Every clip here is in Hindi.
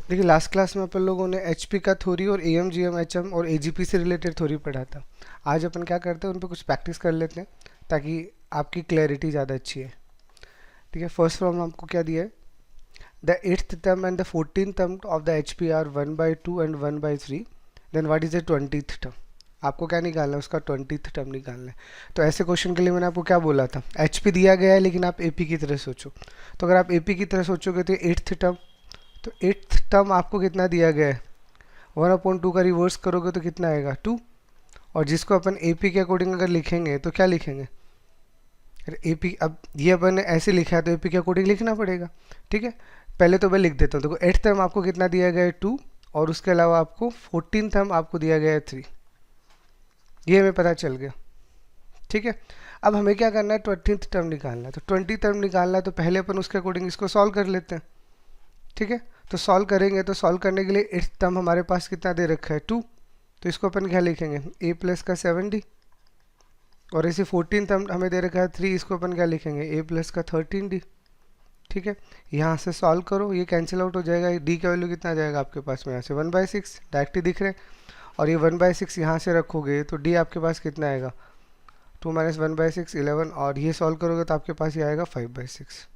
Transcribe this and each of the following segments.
देखिए लास्ट क्लास में अपन लोगों ने एचपी का थ्योरी और एएम जीएम एचएम और एजीपी से रिलेटेड थ्योरी पढ़ा था। आज अपन क्या करते हैं, उन पर कुछ प्रैक्टिस कर लेते हैं ताकि आपकी क्लैरिटी ज़्यादा अच्छी है। ठीक है, फर्स्ट प्रॉब्लम आपको क्या दिया है, the eighth term and the 14th term of the H P are 1/2 and 1/3, then what is the 20th term. आपको क्या निकालना है, उसका 20th टर्म निकालना है। तो ऐसे क्वेश्चन के लिए मैंने आपको क्या बोला था, एचपी दिया गया है लेकिन आप एपी की तरह सोचो। तो अगर आप एपी की तरह सोचोगे तो एट्थ टर्म, तो एट्थ टर्म आपको कितना दिया गया है, 1/2 का रिवर्स करोगे तो कितना आएगा 2। और जिसको अपन एपी के अकॉर्डिंग अगर लिखेंगे तो क्या लिखेंगे, अरे एपी, अब ये अपन ने ऐसे लिखा है तो एपी के अकॉर्डिंग लिखना पड़ेगा। ठीक है, पहले तो मैं लिख देता हूँ। देखो एट्थ टर्म आपको कितना दिया गया है 2, और उसके अलावा आपको 14th टर्म आपको दिया गया है 3। ये हमें पता चल गया। ठीक है, अब हमें क्या करना है, 20th टर्म निकालना है। तो 20 टर्म निकालना है तो पहले अपन उसके अकॉर्डिंग इसको सॉल्व कर लेते हैं। ठीक है, तो सॉल्व करेंगे तो सॉल्व करने के लिए एट्थ टर्म हमारे पास कितना दे रखा है 2, तो इसको अपन क्या लिखेंगे, ए प्लस का 7d। और ऐसे 14 टर्म हमें दे रखा है 3, इसको अपन क्या लिखेंगे, ए प्लस का 13d। ठीक है, यहाँ से सॉल्व करो, ये कैंसिल आउट हो जाएगा। डी का वैल्यू कितना आ जाएगा आपके पास में, यहाँ से 1/6 डायरेक्टली दिख रहे हैं। और ये 1/6 यहाँ से रखोगे तो डी आपके पास कितना आएगा, 2 - 1/6 11, और ये सॉल्व करोगे तो आपके पास ये आएगा 5/6।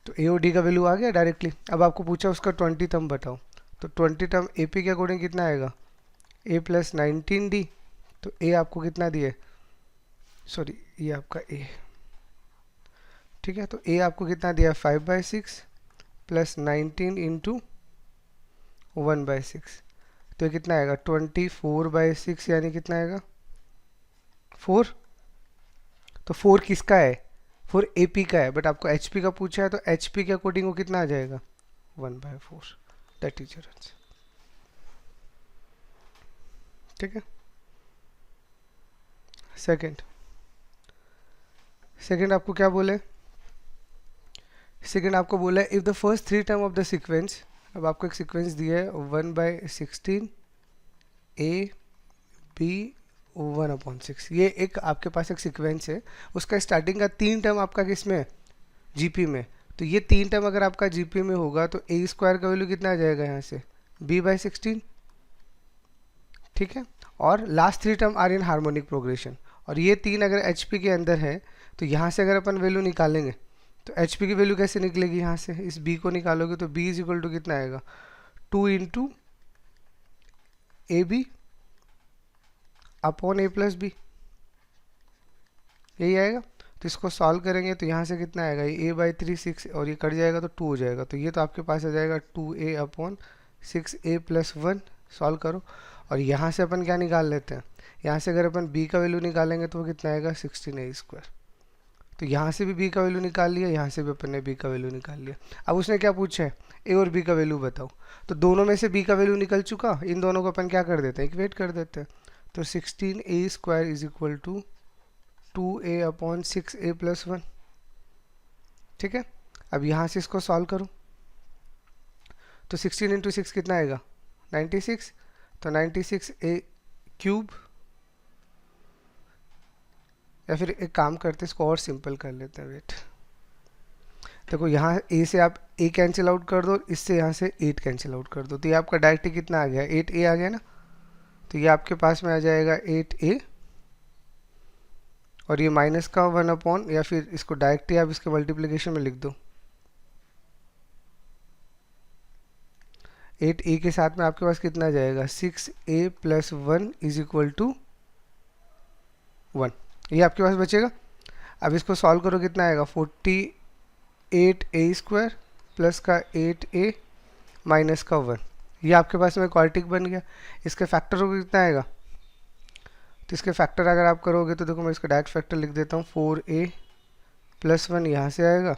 तो ए और डी का वैल्यू आ गया डायरेक्टली। अब आपको पूछा उसका 20 टर्म बताओ, तो 20 टर्म ए पी के अकॉर्डिंग कितना आएगा, ए प्लस 19d। तो ए आपको कितना दिए, सॉरी ये आपका ए। ठीक है, तो ए आपको कितना दिया, 5/6 प्लस 19 इंटू 1/6, तो ये कितना आएगा 24/6, यानी कितना आएगा 4। तो 4 किसका है, 4 ए पी का है, बट आपको एच पी का पूछा है तो एच पी के अकॉर्डिंग वो कितना आ जाएगा 1/4, दैट इज योर आंसर। ठीक है, सेकंड, सेकंड आपको क्या बोले, सेकंड आपको बोला है if the first 3 term of the sequence, अब आपको एक सीक्वेंस दिया है 1/16 ए बी 1/6, ये एक आपके पास एक सीक्वेंस है। उसका स्टार्टिंग का 3 टर्म आपका किस में है, जीपी में। तो ये 3 टर्म अगर आपका जीपी में होगा तो ए स्क्वायर का वैल्यू कितना आ जाएगा यहाँ से, b/16। ठीक है, और last 3 term are in harmonic progression. और ये 3 अगर एच पी के अंदर है तो यहाँ से अगर अपन वैल्यू निकालेंगे तो एच पी की वैल्यू कैसे निकलेगी, यहाँ से इस बी को निकालोगे तो बी इज इक्वल टू कितना आएगा, 2 into a b upon a plus b, यही आएगा। तो इसको सॉल्व करेंगे तो यहाँ से कितना आएगा, ये a/3 6, और ये कट जाएगा तो 2 हो जाएगा। तो ये तो आपके पास आ जाएगा 2a upon 6a plus 1। Solve करो, और यहाँ से अपन क्या निकाल लेते हैं, यहाँ से अगर अपन b का वैल्यू निकालेंगे तो वो कितना आएगा 16a²। तो यहाँ से भी b का वैल्यू निकाल लिया, यहाँ से भी अपन ने b का वैल्यू निकाल लिया। अब उसने क्या पूछा है, a और b का वैल्यू बताओ। तो दोनों में से b का वैल्यू निकल चुका, इन दोनों को अपन क्या कर देते हैं, इक्वेट कर देते हैं। तो 16a² is equal to 2a upon 6a plus 1। ठीक है, अब यहाँ से इसको सॉल्व करो तो 16 इंटू 6 कितना आएगा 96। तो 96a³, या फिर एक काम करते हैं इसको और सिंपल कर लेते हैं, वेट। देखो यहाँ a से आप a कैंसिल आउट कर दो, इससे यहाँ से 8 कैंसिल आउट कर दो, तो ये आपका डायरेक्ट कितना आ गया 8a आ गया ना। तो ये आपके पास में आ जाएगा 8a, और ये माइनस का 1 अपॉन, या फिर इसको डायरेक्टली आप इसके मल्टीप्लिकेशन में लिख दो। 8a के साथ में आपके पास कितना आ जाएगा 6a plus 1 is equal to 1, ये आपके पास बचेगा। अब इसको सॉल्व करो, कितना आएगा 48a² प्लस का 8a माइनस का 1, ये आपके पास में क्वाड्रेटिक बन गया। इसके फैक्टर को कितना आएगा, तो इसके फैक्टर अगर आप करोगे तो देखो मैं इसका डायरेक्ट फैक्टर लिख देता हूँ, 4a प्लस 1 यहाँ से आएगा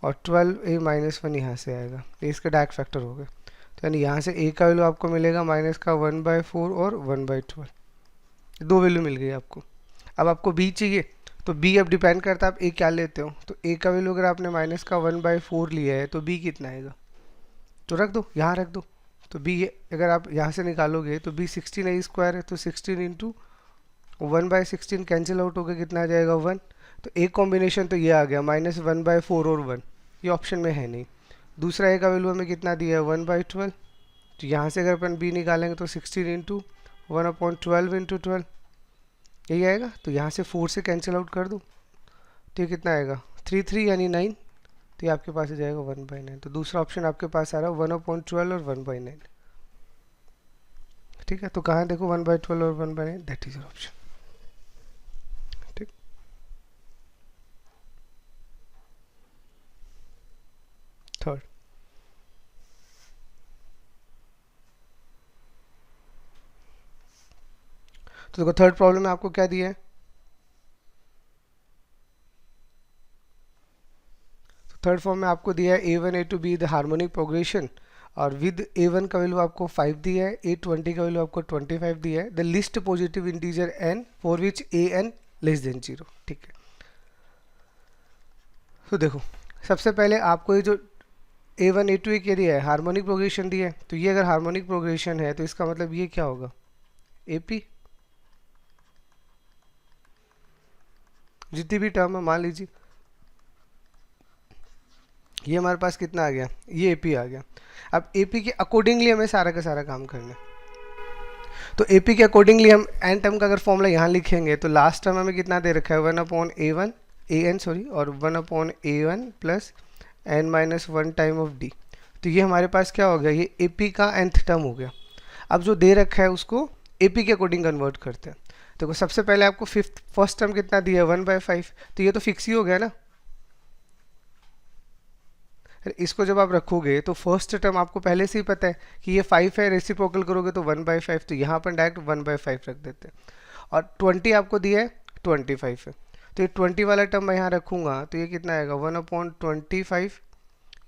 और 12a माइनस 1 यहाँ से आएगा, ये इसके डायरेक्ट फैक्टर हो गए। तो यानी यहाँ से a का वैल्यू आपको मिलेगा माइनस का 1/4 और 1/12, दो वैल्यू मिल गई आपको। अब आपको b चाहिए, तो b अब डिपेंड करता है आप a क्या लेते हो। तो a का वैल्यू अगर आपने माइनस का 1/4 लिया है तो b कितना आएगा, तो रख दो, यहाँ रख दो। तो b अगर आप यहाँ से निकालोगे तो b 16a² है, तो 16 इंटू 1/16 कैंसिल आउट होकर कितना आ जाएगा 1। तो एक कॉम्बिनेशन तो ये आ गया -1/4 और 1, ये ऑप्शन में है नहीं। दूसरा ए का वैल्यू हमें कितना दिया है 1/12, तो यहाँ से अगर अपन बी निकालेंगे तो 16 इंटू 1/12 इंटू 12 यही आएगा। तो यहाँ से 4 से कैंसिल आउट कर दो तो ये कितना आएगा 3 यानी 9, तो ये आपके पास आ जाएगा 1/9। तो दूसरा ऑप्शन आपके पास आ रहा है 1/12 और 1/9। ठीक है, तो कहाँ देखो 1/12 और 1/9, दैट इज ऑप्शन। ठीक, थर्ड। तो देखो थर्ड प्रॉब्लम में आपको क्या दिया है, थर्ड फॉर्म में आपको दिया है A1 A2 B the harmonic progression, और विद A1 का वैल्यू आपको 5 दिया है, A20 का वैल्यू आपको 25 दिया है, the least positive integer n for which an less than 0। ठीक है, तो देखो सबसे पहले आपको ये जो A1 A2 क्या दिया है, हार्मोनिक प्रोग्रेशन दिया है, तो ये अगर हार्मोनिक प्रोग्रेशन है तो इसका मतलब ये क्या होगा AP, जितनी भी टर्म है मान लीजिए ये हमारे पास कितना आ गया, ये AP आ गया। अब AP के अकॉर्डिंगली हमें सारा का सारा काम करना है, तो AP के अकॉर्डिंगली हम n टर्म का अगर फॉर्मूला यहाँ लिखेंगे तो लास्ट टर्म हमें कितना दे रखा है 1/A1 an सॉरी और 1/A1 plus n-1 time of d। तो ये हमारे पास क्या हो गया, ये AP का nth टर्म हो गया। अब जो दे रखा है उसको AP के अकॉर्डिंग कन्वर्ट करते हैं। देखो सबसे पहले आपको फर्स्ट टर्म कितना दिया है 1/5, तो ये तो फिक्स ही हो गया ना। इसको जब आप रखोगे तो फर्स्ट टर्म आपको पहले से ही पता है कि ये 5 है, रेसिप्रोकल करोगे तो 1/5, तो यहाँ पर डायरेक्ट 1/5 रख देते हैं। और 20 आपको दिया है 25 है, तो ये 20 वाला टर्म मैं यहाँ रखूँगा तो ये कितना आएगा 1/25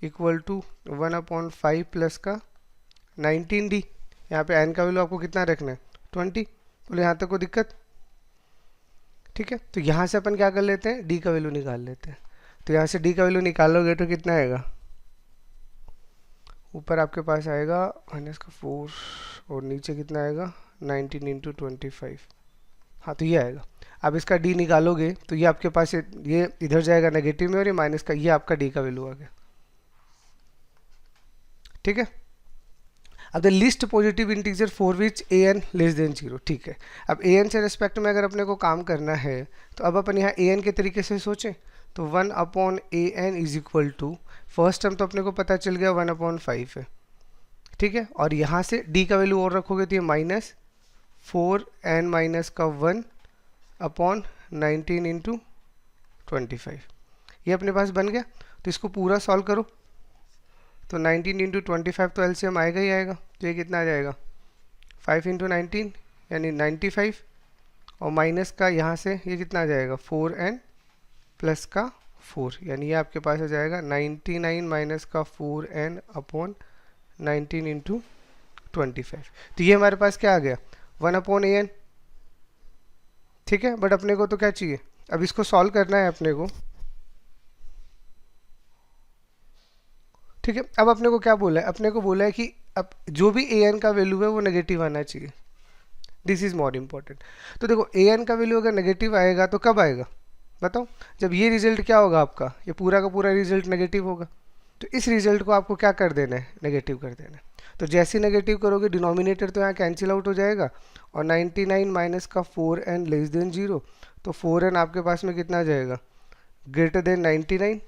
इक्वल टू 1/5 प्लस का 19d। यहाँ पे n का वैल्यू आपको कितना रखना है 20, बोले यहाँ तक कोई दिक्कत। ठीक है, तो यहाँ से अपन क्या कर लेते हैं d का वैल्यू निकाल लेते हैं। तो यहाँ से d का वैल्यू निकालोगे तो कितना आएगा, ऊपर आपके पास आएगा -4 और नीचे कितना आएगा 19 इंटू 25। हाँ तो ये आएगा। अब इसका d निकालोगे तो ये आपके पास ये इधर जाएगा नेगेटिव में और ये माइनस का, ये आपका d का वैल्यू आ गया। ठीक है, अब the least positive integer for which an less than 0। ठीक है, अब an से रिस्पेक्ट में अगर अपने को काम करना है तो अब अपन यहाँ an के तरीके से सोचें तो 1/an is equal to, first term तो अपने को पता चल गया 1/5 है। ठीक है, और यहाँ से d का वैल्यू और रखोगे तो ये -4n-1/19 इंटू 25 ये अपने पास बन गया। तो इसको पूरा सॉल्व करो तो 19 इंटू 25 तो एलसीएम आएगा ही आएगा, तो ये कितना आ जाएगा 5 इंटू 19 यानी 95, और माइनस का यहाँ से ये कितना आ जाएगा 4n प्लस का 4, यानी ये आपके पास आ जाएगा 99 माइनस का 4n/19 इंटू 25। तो ये हमारे पास क्या आ गया 1/an। ठीक है, बट अपने को तो क्या चाहिए, अब इसको सॉल्व करना है अपने को। ठीक है, अब अपने को क्या बोला है, अपने को बोला है कि अब जो भी an का वैल्यू है वो नेगेटिव आना चाहिए, दिस इज मोर इम्पोर्टेंट। तो देखो an का वैल्यू अगर नेगेटिव आएगा तो कब आएगा बताओ, जब ये रिजल्ट क्या होगा आपका, ये पूरा का पूरा रिजल्ट नेगेटिव होगा। तो इस रिजल्ट को आपको क्या कर देना है, नेगेटिव कर देना है। तो जैसे नेगेटिव करोगे डिनोमिनेटर तो यहाँ कैंसिल आउट हो जाएगा, और 99 माइनस का 4n लेस देन 0, तो 4n आपके पास में कितना आ जाएगा ग्रेटर देन 99,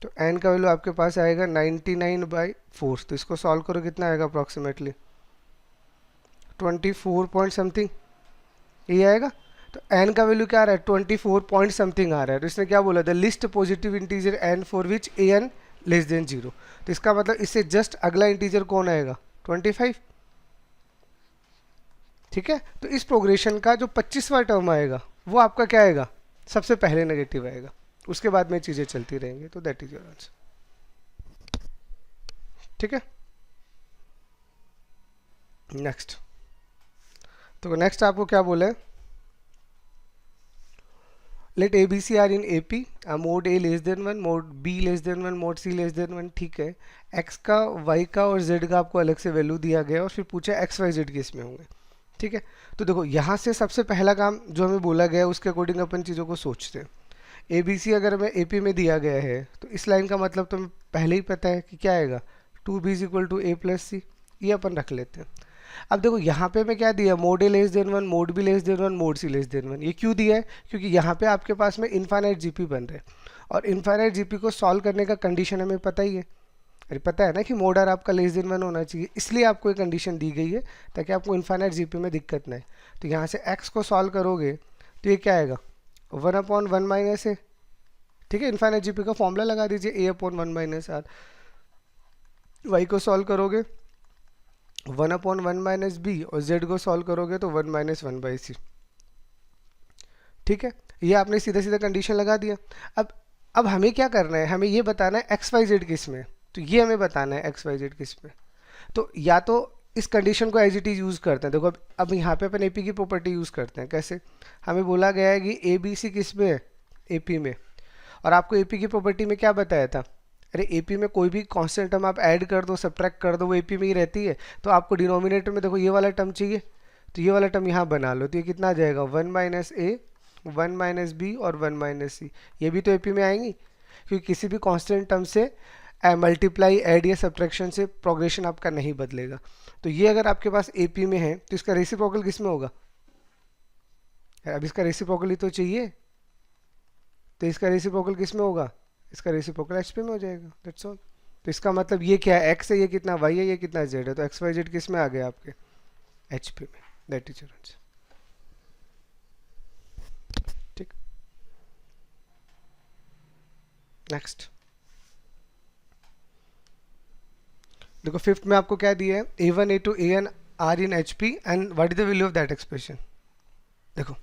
तो n का वैल्यू आपके पास आएगा 99/4। तो इसको सॉल्व करो कितना आएगा अप्रॉक्सीमेटली 24 पॉइंट समथिंग ये आएगा। तो n का वैल्यू क्या आ रहा है 24 पॉइंट समथिंग आ रहा है। तो इसने क्या बोला the least positive integer n for which an less than 0। तो इसका मतलब इससे जस्ट अगला इंटीजर कौन आएगा 25। ठीक है, तो इस प्रोग्रेशन का जो 25वां टर्म आएगा वो आपका क्या आएगा, सबसे पहले नेगेटिव आएगा, उसके बाद में चीज़ें चलती रहेंगी। तो दैट इज योर आंसर। ठीक है, नेक्स्ट। तो नेक्स्ट आपको क्या बोला है, let a b c are in A P, mod a less than 1, mod b less than 1, mod c less than 1। ठीक है, एक्स का वाई का और जेड का आपको अलग से वैल्यू दिया गया और फिर पूछा एक्स वाई जेड किस में होंगे। ठीक है, तो देखो यहाँ से सबसे पहला काम जो हमें बोला गया है उसके अकॉर्डिंग अपन चीज़ों को सोचते हैं। ए बी सी अगर हमें ए पी में दिया गया है तो इस लाइन का मतलब तो हमें पहले ही पता है कि क्या आएगा, two B is equal to A plus C. ये अपन रख लेते हैं। अब देखो यहाँ पे मैं क्या दिया, mod a less than one, mod b less than one, mod c less than one. ये क्यों दिया है? क्योंकि यहाँ पे आपके पास में इनफाइनाइट जीपी बन रहे हैं और इनफाइनाइट जीपी को सॉल्व करने का कंडीशन हमें पता ही है। अरे पता है ना कि मोड आर आपका लेस देन वन होना चाहिए, इसलिए आपको ये कंडीशन दी गई है ताकि आपको इनफाइनाइट जीपी में दिक्कत ना आए। तो यहाँ से एक्स को सॉल्व करोगे तो ये क्या आएगा, one upon one minus A. ठीक है, इनफाइनाइट जीपी का फॉर्मूला लगा दीजिए, A upon one minus R. Y को सॉल्व करोगे one upon one minus B और जेड को सॉल्व करोगे तो one minus one by C. ठीक है, ये आपने सीधा सीधा कंडीशन लगा दिया। अब हमें क्या करना है, हमें ये बताना है एक्स वाई जेड किस में। तो ये हमें बताना है एक्स वाई जेड किस में। तो या तो इस कंडीशन को एज इट इज यूज़ करते हैं। देखो अब यहाँ पे अपन एपी की प्रॉपर्टी यूज़ करते हैं। कैसे? हमें बोला गया है कि ए बी सी किस में है, एपी में। और आपको एपी की प्रॉपर्टी में क्या बताया था, अरे एपी में कोई भी कांस्टेंट टर्म आप ऐड कर दो, सब्ट्रैक्ट कर दो, वो एपी में ही रहती है। तो आपको डिनोमिनेटर में देखो ये वाला टर्म चाहिए, तो ये वाला टर्म यहाँ बना लो। तो ये कितना आ जाएगा, वन माइनस ए, वन माइनस बी और वन माइनस सी। ये भी तो एपी में आएंगी, क्योंकि किसी भी कांस्टेंट टर्म से मल्टीप्लाई, ऐड या सब्ट्रैक्शन से प्रोग्रेशन आपका नहीं बदलेगा। तो ये अगर आपके पास एपी में है तो इसका रेसिप्रोकल किस में होगा? अब इसका रेसिप्रोकल ही तो चाहिए, तो इसका रेसिप्रोकल किस में होगा? इसका रेसिप्रोकल एच पी में हो जाएगा, दैट्स ऑल। तो इसका मतलब ये क्या है, एक्स है, ये कितना वाई है, ये कितना जेड है। तो एक्स वाई जेड किस में आ गया आपके, एच पी में। That is your answer. ठीक, नेक्स्ट देखो फिफ्थ में आपको क्या दिया है, A one A two A N are in H P and what is the value of that expression. देखो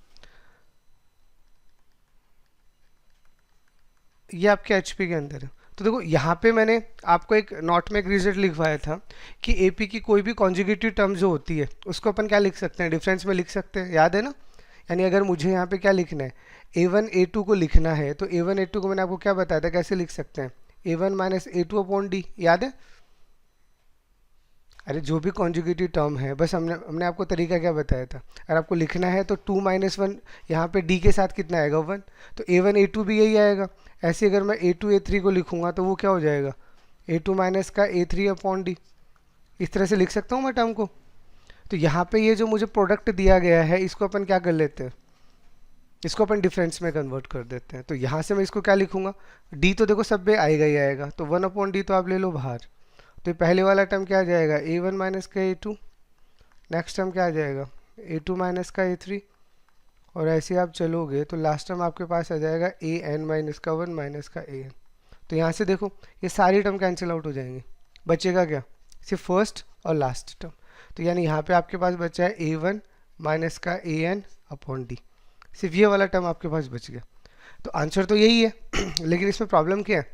ये आपके एच पी के अंदर है। तो देखो यहाँ पे मैंने आपको एक नोट में एक रिजल्ट लिखवाया था कि ए पी की कोई भी कॉन्जुगेटिव टर्म जो होती है उसको अपन क्या लिख सकते हैं, डिफरेंस में लिख सकते हैं, याद है ना। यानी अगर मुझे यहाँ पे क्या लिखना है, ए वन ए टू को लिखना है, तो ए वन ए टू को मैंने आपको क्या बताया था, कैसे लिख सकते हैं, ए वन माइनस ए टू अपॉन डी, याद है। अरे जो भी कॉन्जुगेटिव टर्म है, बस हमने हमने आपको तरीका क्या बताया था, अगर आपको लिखना है तो टू माइनस वन, यहाँ पे डी के साथ कितना आएगा, वन। तो ए वन ए टू भी यही आएगा। ऐसे अगर मैं ए टू ए थ्री को लिखूंगा तो वो क्या हो जाएगा, ए टू माइनस का ए थ्री अपॉन डी। इस तरह से लिख सकता हूँ मैं टर्म को। तो यहाँ पे ये जो मुझे प्रोडक्ट दिया गया है इसको अपन क्या कर लेते हैं, इसको अपन डिफरेंस में कन्वर्ट कर देते हैं। तो यहाँ से मैं इसको क्या लिखूंगा, डी तो देखो सब में आएगा ही आएगा, तो वन अपॉन डी तो आप ले लो बाहर। तो पहले वाला टर्म क्या आ जाएगा, ए वन माइनस का ए टू। नेक्स्ट टर्म क्या आ जाएगा, ए टू माइनस का ए थ्री। और ऐसे आप चलोगे तो लास्ट टर्म आपके पास आ जाएगा ए एन माइनस का वन माइनस का ए एन। तो यहाँ से देखो ये सारी टर्म कैंसिल आउट हो जाएंगे, बचेगा क्या, सिर्फ फर्स्ट और लास्ट टर्म। तो यानी यहाँ पे आपके पास बचा है ए वन माइनस का ए एन अपॉन डी, सिर्फ ये वाला टर्म आपके पास बच गया। तो आंसर तो यही है लेकिन इसमें प्रॉब्लम क्या है,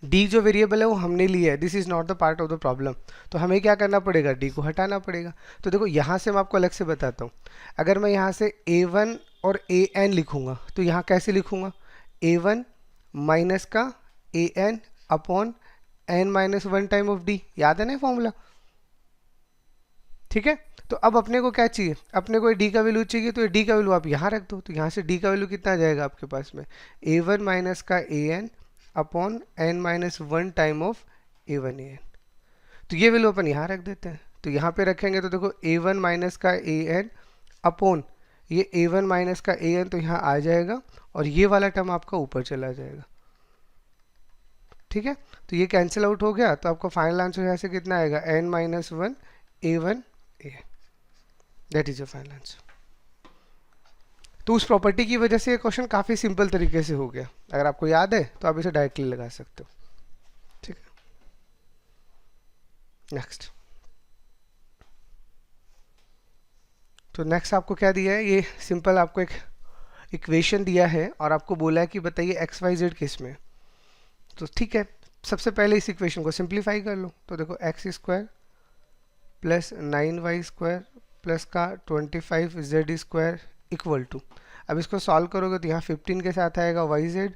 डी जो वेरिएबल है वो हमने लिया है, this is not the part of the problem. तो हमें क्या करना पड़ेगा, डी को हटाना पड़ेगा। तो देखो यहाँ से मैं आपको अलग से बताता हूँ, अगर मैं यहाँ से ए वन और ए एन लिखूँगा तो यहाँ कैसे लिखूँगा, ए वन माइनस का A N upon N minus one time of D, याद है ना फॉर्मूला। ठीक है, तो अब अपने को क्या चाहिए, अपने को डी का वैल्यू चाहिए, तो डी का वैल्यू आप यहाँ रख दो। तो यहाँ से डी का वैल्यू कितना आ जाएगा आपके पास में, ए वन माइनस का A N upon N minus one time of A one A N. तो ये वैल्यू अपन यहाँ रख देते हैं। तो यहाँ पे रखेंगे तो देखो ए वन माइनस का ए एन अपॉन ये ए वन माइनस का ए एन, तो यहाँ आ जाएगा और ये वाला टर्म आपका ऊपर चला जाएगा। ठीक है, तो ये कैंसिल आउट हो गया, तो आपका फाइनल आंसर यहाँ से कितना आएगा, n minus one a one A n. That is your final answer. तो उस प्रॉपर्टी की वजह से ये क्वेश्चन काफ़ी सिंपल तरीके से हो गया। अगर आपको याद है तो आप इसे डायरेक्टली लगा सकते हो। ठीक है, नेक्स्ट। तो नेक्स्ट आपको क्या दिया है, ये सिंपल आपको एक इक्वेशन दिया है और आपको बोला है कि बताइए एक्स वाई जेड किस में। तो ठीक है, सबसे पहले इस इक्वेशन को सिंप्लीफाई कर लो। तो देखो x square plus nine y square plus का 25 जेड स्क्वायर इक्वल टू, अब इसको सॉल्व करोगे तो यहाँ 15 के साथ आएगा वाई जेड,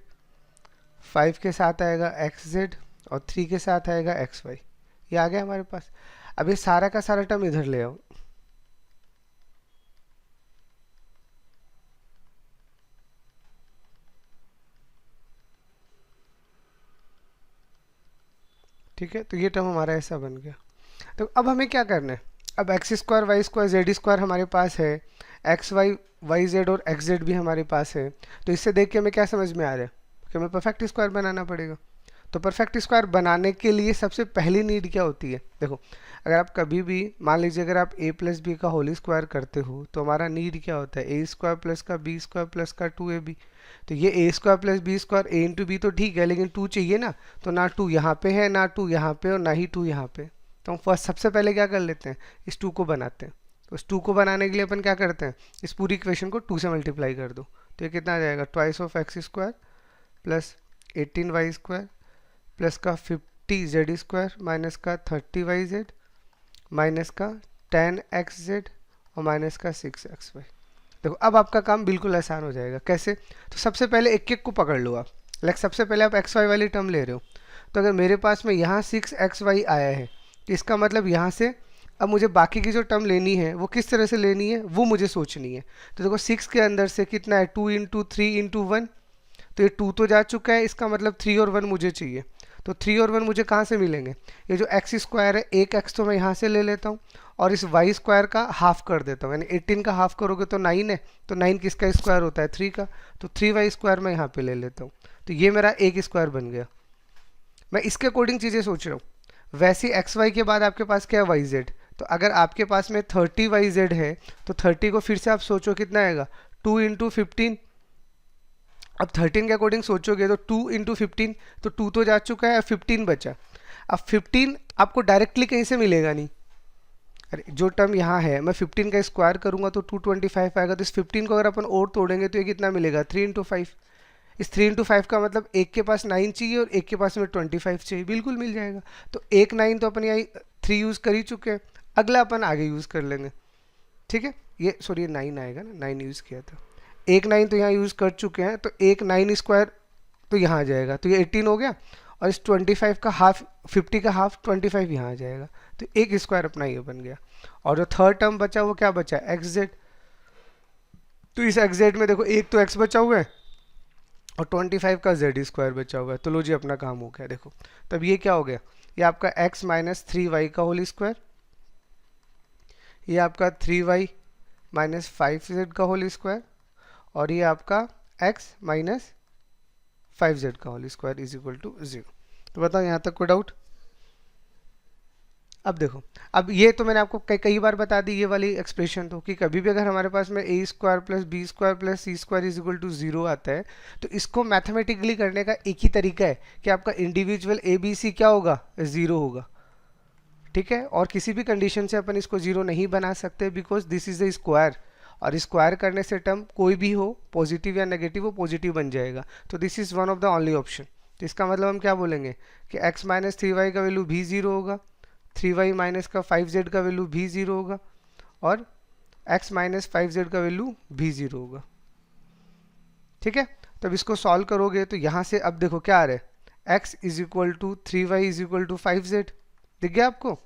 5 के साथ आएगा एक्स जेड और 3 के साथ आएगा एक्स वाई। ये आ गया हमारे पास। अब ये सारा का सारा टर्म इधर ले आओ। ठीक है, तो ये टर्म हमारा ऐसा बन गया। तो अब हमें क्या करना है, अब x square y square z square हमारे पास है, एक्स वाई वाई जेड और एक्स जेड भी हमारे पास है। तो इससे देख के हमें क्या समझ में आ रहा है कि हमें परफेक्ट स्क्वायर बनाना पड़ेगा। तो परफेक्ट स्क्वायर बनाने के लिए सबसे पहली नीड क्या होती है, देखो अगर आप कभी भी मान लीजिए अगर आप a प्लस बी का होल स्क्वायर करते हो तो हमारा नीड क्या होता है, ए स्क्वायर प्लस का बी स्क्वायर प्लस का 2ab। तो ये ए स्क्वायर प्लस बी स्क्वायर ए इंटू बी तो ठीक है, लेकिन 2 चाहिए ना, तो ना 2 यहाँ पे है, ना 2 यहाँ पे और ना ही 2 यहाँ पे। तो हम फर्स्ट सबसे पहले क्या कर लेते हैं, इस 2 को बनाते हैं। तो इस 2 को बनाने के लिए अपन क्या करते हैं, इस पूरी इक्वेशन को 2 से मल्टीप्लाई कर दो। तो ये कितना आ जाएगा, twice of x square plus 18y square plus का 50 जेड स्क्वायर माइनस का 30y जेड माइनस का 10x जेड और माइनस का 6xy। देखो अब आपका काम बिल्कुल आसान हो जाएगा। कैसे, तो सबसे पहले एक एक को पकड़ लो आप। लाइक सबसे पहले आप xy वाली टर्म ले रहे हो, तो अगर मेरे पास में यहाँ 6xy आया है तो इसका मतलब यहाँ से अब मुझे बाकी की जो टर्म लेनी है वो किस तरह से लेनी है वो मुझे सोचनी है। तो देखो 6 के अंदर से कितना है, 2 इंटू 3 इंटू 1, तो ये 2 तो जा चुका है, इसका मतलब 3 और 1 मुझे चाहिए। तो 3 और 1 मुझे कहाँ से मिलेंगे, ये जो एक्स स्क्वायर है, एक एक्स तो मैं यहाँ से ले लेता हूँ और इस वाई स्क्वायर का हाफ कर देता हूँ, यानी 18 का हाफ करोगे तो 9 है, तो 9 किसका स्क्वायर होता है, 3 का, तो 3y स्क्वायर मैं यहाँ पे ले लेता हूँ। तो ये मेरा एक स्क्वायर बन गया। मैं इसके अकॉर्डिंग चीज़ें सोच रहा हूँ। वैसे एक्स वाई के बाद आपके पास क्या है, वाई जेड। तो अगर आपके पास में 30y जेड है तो 30 को फिर से आप सोचो कितना आएगा, 2 इंटू 15। अब 13 के अकॉर्डिंग सोचोगे तो 2 इंटू 15, तो 2 तो जा चुका है, 15 बचा। अब 15 आपको डायरेक्टली कहीं से मिलेगा नहीं, अरे जो टर्म यहाँ है मैं 15 का स्क्वायर करूंगा तो 225 आएगा। तो इस 15 को अगर अपन और तोड़ेंगे तो ये कितना मिलेगा, 3 इंटू 5। इस 3 इंटू 5 का मतलब एक के पास 9 चाहिए और एक के पास में 25 चाहिए, बिल्कुल मिल जाएगा। तो एक 9 तो अपन यहाँ 3 यूज़ कर ही चुके हैं, अगला अपन आगे यूज़ कर लेंगे। ठीक है, ये सॉरी ये 9 आएगा ना, 9 यूज़ किया था, एक 9 तो यहाँ यूज़ कर चुके हैं, तो एक 9 स्क्वायर तो यहाँ आ जाएगा, तो ये 18 हो गया। और इस 25 का हाफ, 50 का हाफ 25 यहाँ आ जाएगा, तो एक स्क्वायर अपना ये बन गया। और जो थर्ड टर्म बचा वो क्या बचा, एक्स जेड। तो इस एक्स जेड में देखो एक तो एक्स बचा हुआ है और 25 का जेड स्क्वायर बचा हुआ है। तो लो जी अपना काम हो गया। देखो तब ये क्या हो गया, ये आपका x माइनस 3y का होल स्क्वायर, ये आपका 3y माइनस 5z का होल स्क्वायर, और ये आपका x माइनस 5z का whole square is equal to 0। तो बताओ यहाँ तक कोई डाउट। अब देखो, अब ये तो मैंने आपको कई बार बता दी ये वाली एक्सप्रेशन, तो कि कभी भी अगर हमारे पास में A square plus B square plus C square is equal to 0 आता है, तो इसको मैथमेटिकली करने का एक ही तरीका है कि आपका इंडिविजुअल ए बी सी क्या होगा, 0 होगा। ठीक है, और किसी भी कंडीशन से अपन इसको 0 नहीं बना सकते, because this is the square, और स्क्वायर करने से टर्म कोई भी हो पॉजिटिव या नेगेटिव, वो पॉजिटिव बन जाएगा। तो this is one of the only option. तो इसका मतलब हम क्या बोलेंगे कि x माइनस 3y का वैल्यू भी 0 होगा, 3y माइनस का 5z का वैल्यू भी 0 होगा, और x माइनस 5z का वैल्यू भी 0 होगा। ठीक है, तब इसको सॉल्व करोगे तो यहाँ से अब देखो क्या आ रहा है, x is equal to 3y is equal to 5z, दिख गया आपको।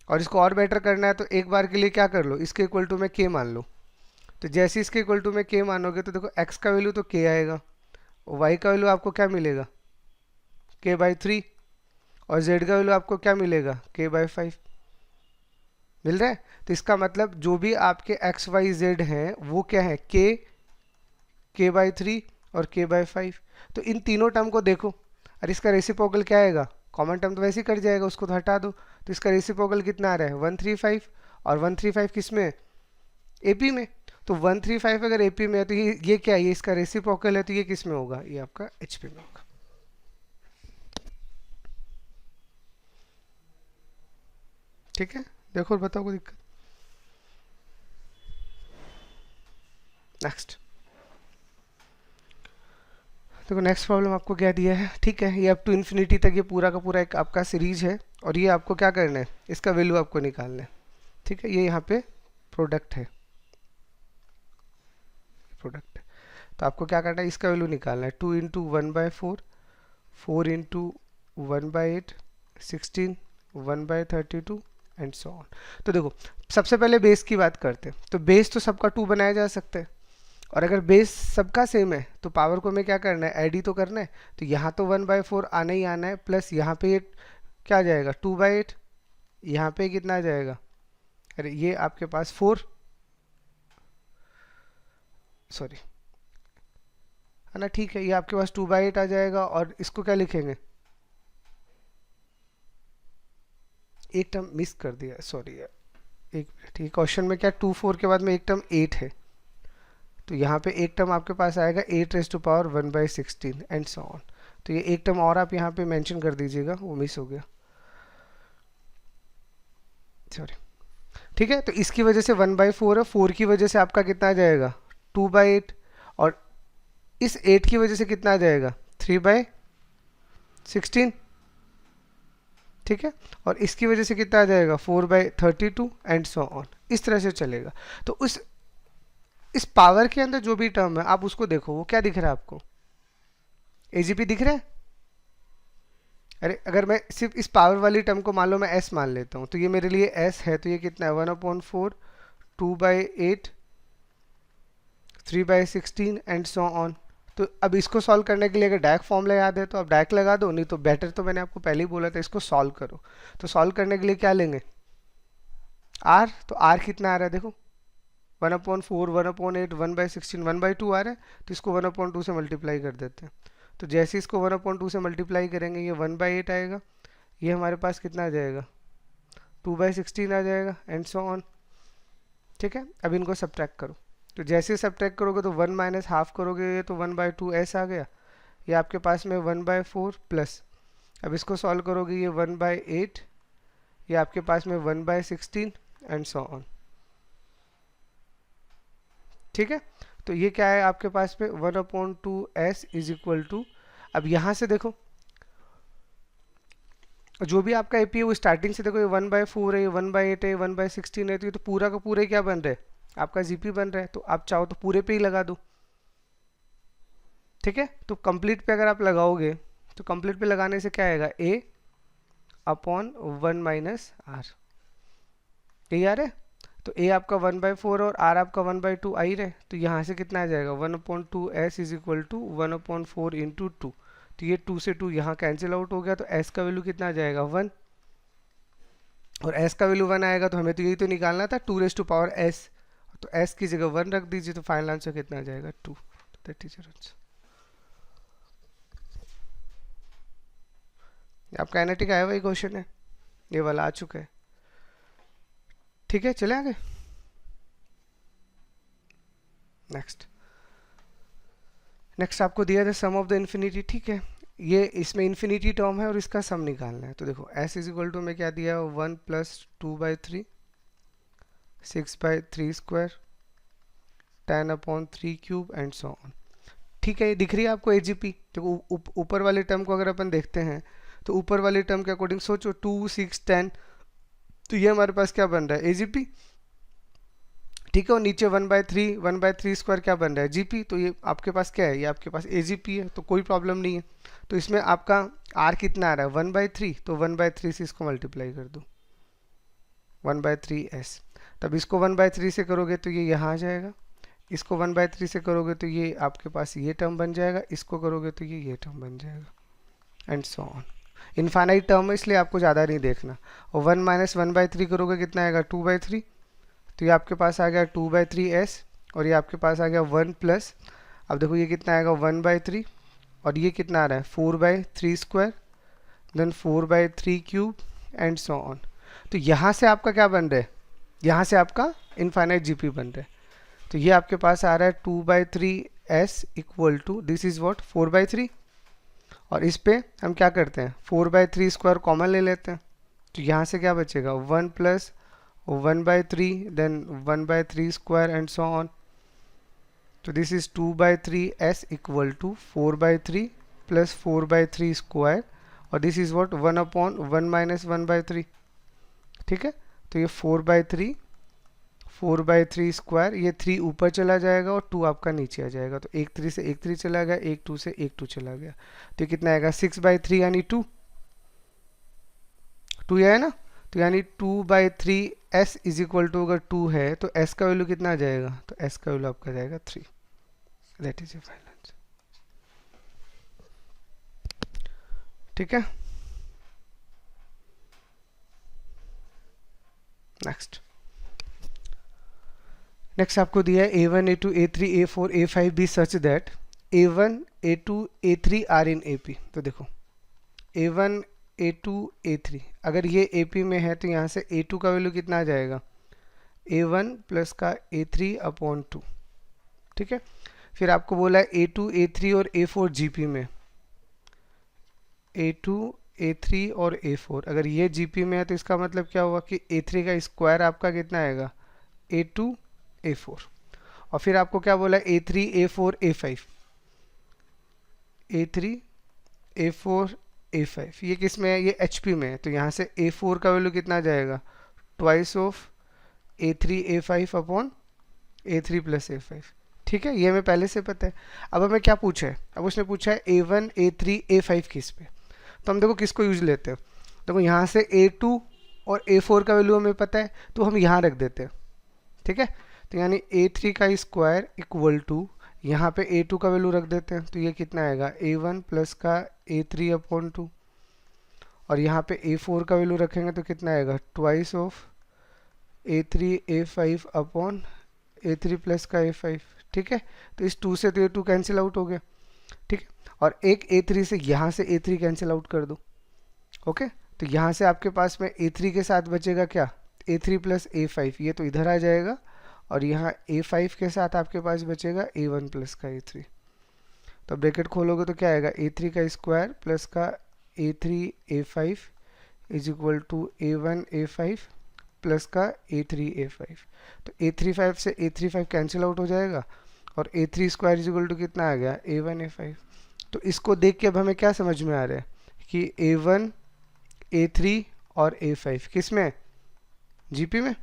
और इसको और बेटर करना है तो एक बार के लिए क्या कर लो, इसके इक्वल टू में k मान लो। तो जैसे इसके इक्वल टू में k मानोगे तो देखो x का वैल्यू तो k आएगा, और y का वैल्यू आपको क्या मिलेगा, k/3, और z का वैल्यू आपको क्या मिलेगा, k/5 मिल रहा है। तो इसका मतलब जो भी आपके x y z हैं वो क्या है, k/3 और k/5। तो इन तीनों टर्म को देखो, और इसका रेसिप्रोकल क्या आएगा, कॉमन टर्म तो वैसे ही कट जाएगा, उसको तो हटा दो। तो इसका रेसिप्रोकल कितना आ रहा है, 135, और 135 किस में, AP में। तो 135 अगर AP में है तो ये क्या है, ये इसका रेसिप्रोकल है, तो ये किस में होगा, ये आपका HP में होगा। ठीक है, देखो और बताओ कोई दिक्कत। नेक्स्ट देखो, नेक्स्ट प्रॉब्लम आपको क्या दिया है। ठीक है, ये अप टू इन्फिनिटी तक ये पूरा का पूरा एक आपका सीरीज है, और ये आपको क्या करना है, इसका वैल्यू आपको निकालना है। ठीक है, ये यहाँ पे प्रोडक्ट है, प्रोडक्ट है, तो आपको क्या करना है, इसका वैल्यू निकालना है। 2 into 1/4, 4 into 1/8, 16, 1/32 and so on. तो देखो सबसे पहले बेस की बात करते हैं, तो बेस तो सबका 2 बनाया जा सकता है, और अगर बेस सबका सेम है तो पावर को हमें क्या करना है, ऐड ही तो करना है। तो यहाँ तो 1/4 आना ही आना है, प्लस यहाँ पे ये क्या आ जाएगा 2/8, यहाँ पे कितना आ जाएगा, अरे ये आपके पास 4, सॉरी है ना, ठीक है, ये आपके पास 2/8 आ जाएगा। और इसको क्या लिखेंगे, एक टर्म मिस कर दिया, सॉरी यार, एक मिनट, ये क्वेश्चन में क्या 2 4 के बाद में एक टर्म 8 है, तो यहाँ पे एक टर्म आपके पास आएगा 8⁻1/16 एंड सो ऑन। तो ये एक टर्म और आप यहाँ पे मेंशन कर दीजिएगा, वो मिस हो गया, सॉरी, ठीक है। तो इसकी वजह से 1/4 है, 4 की वजह से आपका कितना आ जाएगा 2/8, और इस 8 की वजह से कितना आ जाएगा 3/16, ठीक है। और इसकी वजह से कितना आ जाएगा 4/32 एंड सो ऑन, इस तरह से चलेगा। तो इस पावर के अंदर जो भी टर्म है आप उसको देखो, वो क्या दिख रहा है आपको, एजीपी दिख रहा है। अरे अगर मैं सिर्फ इस पावर वाली टर्म को मान लो मैं एस मान लेता हूँ, तो ये मेरे लिए एस है, तो ये कितना है 1/4 2/8 3/16 एंड सो ऑन। तो अब इसको सॉल्व करने के लिए अगर डायरेक्ट फॉर्मूला याद है तो आप डायरेक्ट लगा दो, नहीं तो बेटर तो मैंने आपको पहले ही बोला था इसको सॉल्व करो। तो सॉल्व करने के लिए क्या लेंगे आर, तो आर कितना आ रहा है देखो 1/4 1/8 1/16 1/2 आ रहा है, तो इसको 1/2 से मल्टीप्लाई कर देते हैं। तो जैसे इसको 1/2 से मल्टीप्लाई करेंगे ये 1/8 आएगा, ये हमारे पास कितना आ जाएगा 2/16 आ जाएगा एंड सो ऑन, ठीक है। अब इनको सब्ट्रैक्ट करो, तो जैसे सब्ट्रैक्ट करोगे तो 1 माइनस हाफ करोगे तो 1/2 एस आ गया, ये आपके पास में 1/4 प्लस, अब इसको सॉल्व करोगे ये 1/8, ये आपके पास में 1/16 एंड सो ऑन, ठीक है। तो ये क्या है आपके पास में 1/2 एस इज इक्वल टू, अब यहाँ से देखो जो भी आपका एपी है वो स्टार्टिंग से देखो ये 1/4 है, ये 1/8 है, ये 1/16 है, तो ये तो पूरा का पूरा ही क्या बन रहा है आपका जीपी बन रहा है। तो आप चाहो तो पूरे पे ही लगा दो, ठीक है। तो कंप्लीट पे अगर आप लगाओगे तो कंप्लीट पे लगाने से क्या आएगा A/1 माइनस आर, यही आ रहा है। तो ए आपका 1/4 और आर आपका 1/2 आ ही रहे, तो यहाँ से कितना आ जाएगा 1/2 s is equal to 1/4 into 2, तो ये 2 से 2 यहाँ कैंसिल आउट हो गया, तो एस का वैल्यू कितना आ जाएगा 1, और एस का वैल्यू 1 आएगा, तो हमें तो यही तो निकालना था 2⁻s, तो एस की जगह 1 रख दीजिए, तो फाइनल आंसर कितना आ जाएगा 2, दैट इज आंसर। आपका एनालिटिक आया वही क्वेश्चन है, ये वाला आ चुका है, ठीक है। चले आगे नेक्स्ट आपको दिया था सम ऑफ द इन्फिनिटी, ठीक है। ये इसमें इन्फिनिटी टर्म है और इसका सम निकालना है, तो देखो s इज इक्वल टू में क्या दिया 1 + 2/3 6/3² 10/3³ एंड सो ऑन, ठीक है। ये दिख रही है आपको एजीपी, देखो ऊपर वाले टर्म को अगर अपन देखते हैं तो ऊपर वाले टर्म के अकॉर्डिंग सोचो 2 6 10, तो ये हमारे पास क्या बन रहा है एजीपी, ठीक है। और नीचे 1/3 क्या बन रहा है जीपी, तो ये आपके पास क्या है, ये आपके पास एजीपी है, तो कोई प्रॉब्लम नहीं है। तो इसमें आपका आर कितना आ रहा है 1/3, तो 1/3 से इसको मल्टीप्लाई कर दो 1/3s, तब इसको 1/3 से करोगे तो ये यहाँ आ जाएगा, इसको 1/3 से करोगे तो ये आपके पास ये टर्म बन जाएगा, इसको करोगे तो ये टर्म बन जाएगा and so on. Infinite term है इसलिए आपको ज़्यादा नहीं देखना, और 1 - 1/3 करोगे कितना आएगा 2/3, तो ये आपके पास आ गया 2/3s, और ये आपके पास आ गया 1 प्लस, अब देखो ये कितना आएगा 1/3, और ये कितना आ रहा है 4/3², देन 4/3³ एंड सो ऑन। तो यहाँ से आपका क्या बन रहा है, यहाँ से आपका इनफाइनाइट जीपी बन रहा है, तो ये आपके पास आ रहा है 2/3s equal to this is what 4/3, और इस पे हम क्या करते हैं 4/3² कॉमन ले लेते हैं, तो यहाँ से क्या बचेगा 1 + 1/3 देन 1/3² एंड सो ऑन, तो this is 2/3s equal to 4/3 + 4/3², और दिस इज व्हाट 1/1 - 1/3, ठीक है। तो ये 4/3 4/3², ये 3 ऊपर चला जाएगा और 2 आपका नीचे आ जाएगा, तो 1 3 से 1 3 चला गया, 1 2 से 1 2 चला गया, तो कितना आएगा 6/3 यानी 2 है ना, तो यानी 2/3s इज इक्वल टू, अगर 2 है तो s का वैल्यू कितना आ जाएगा, तो s का वैल्यू आपका जाएगा 3, that is your final answer, ठीक है। नेक्स्ट आपको दिया है A1, A2, A3, A4, A5 be such that A1, A2, A3 are in AP। तो देखो A1, A2, A3 अगर ये AP में है तो यहाँ से A2 का वैल्यू कितना आ जाएगा, A1 प्लस का A3 अपॉन 2। ठीक है, फिर आपको बोला है A2, A3 और A4 GP में, A2, A3 और A4 अगर ये GP में है तो इसका मतलब क्या हुआ कि A3 का स्क्वायर आपका कितना आएगा, A2, A4। और फिर आपको क्या बोला है A3, A4, A5, A3, A4, A5 ये किस में है, ये HP में है तो यहाँ से A4 का वैल्यू कितना आ जाएगा, twice of A3, A5 upon A3 plus A5। ठीक है, ये हमें पहले से पता है। अब हमें क्या पूछा है, अब उसने पूछा है A1, A3, A5 किस पे, तो हम देखो किसको यूज लेते हैं। देखो यहाँ से A2 और A4 का वैल्यू हमें पता है तो हम यहाँ रख देते हैं। ठीक है, तो यानी A3 का स्क्वायर इक्वल टू यहाँ पे A2 का वैल्यू रख देते हैं तो ये कितना आएगा, A1 प्लस का A3 अपॉन 2 और यहाँ पे A4 का वैल्यू रखेंगे तो कितना आएगा, twice of A3, A5 upon A3 plus का A5। ठीक है, तो इस 2 से तो A2 कैंसिल आउट हो गया। ठीक है, और एक A3 से यहाँ से A3 कैंसिल आउट कर दो। ओके, तो यहाँ से आपके पास में A3 के साथ बचेगा क्या, A3 प्लस A5 ये तो इधर आ जाएगा और यहाँ A5 के साथ आपके पास बचेगा A1 प्लस का A3। तो ब्रैकेट खोलोगे तो क्या आएगा, A3 का स्क्वायर प्लस का A3 A5 is equal to A1 A5 plus का A3 A5। तो A3 5 से A3 5 कैंसिल आउट हो जाएगा और A3 square is equal to कितना आ गया, A1 A5। तो इसको देख के अब हमें क्या समझ में आ रहा है कि A1, A3 और A5 किस में है, GP में।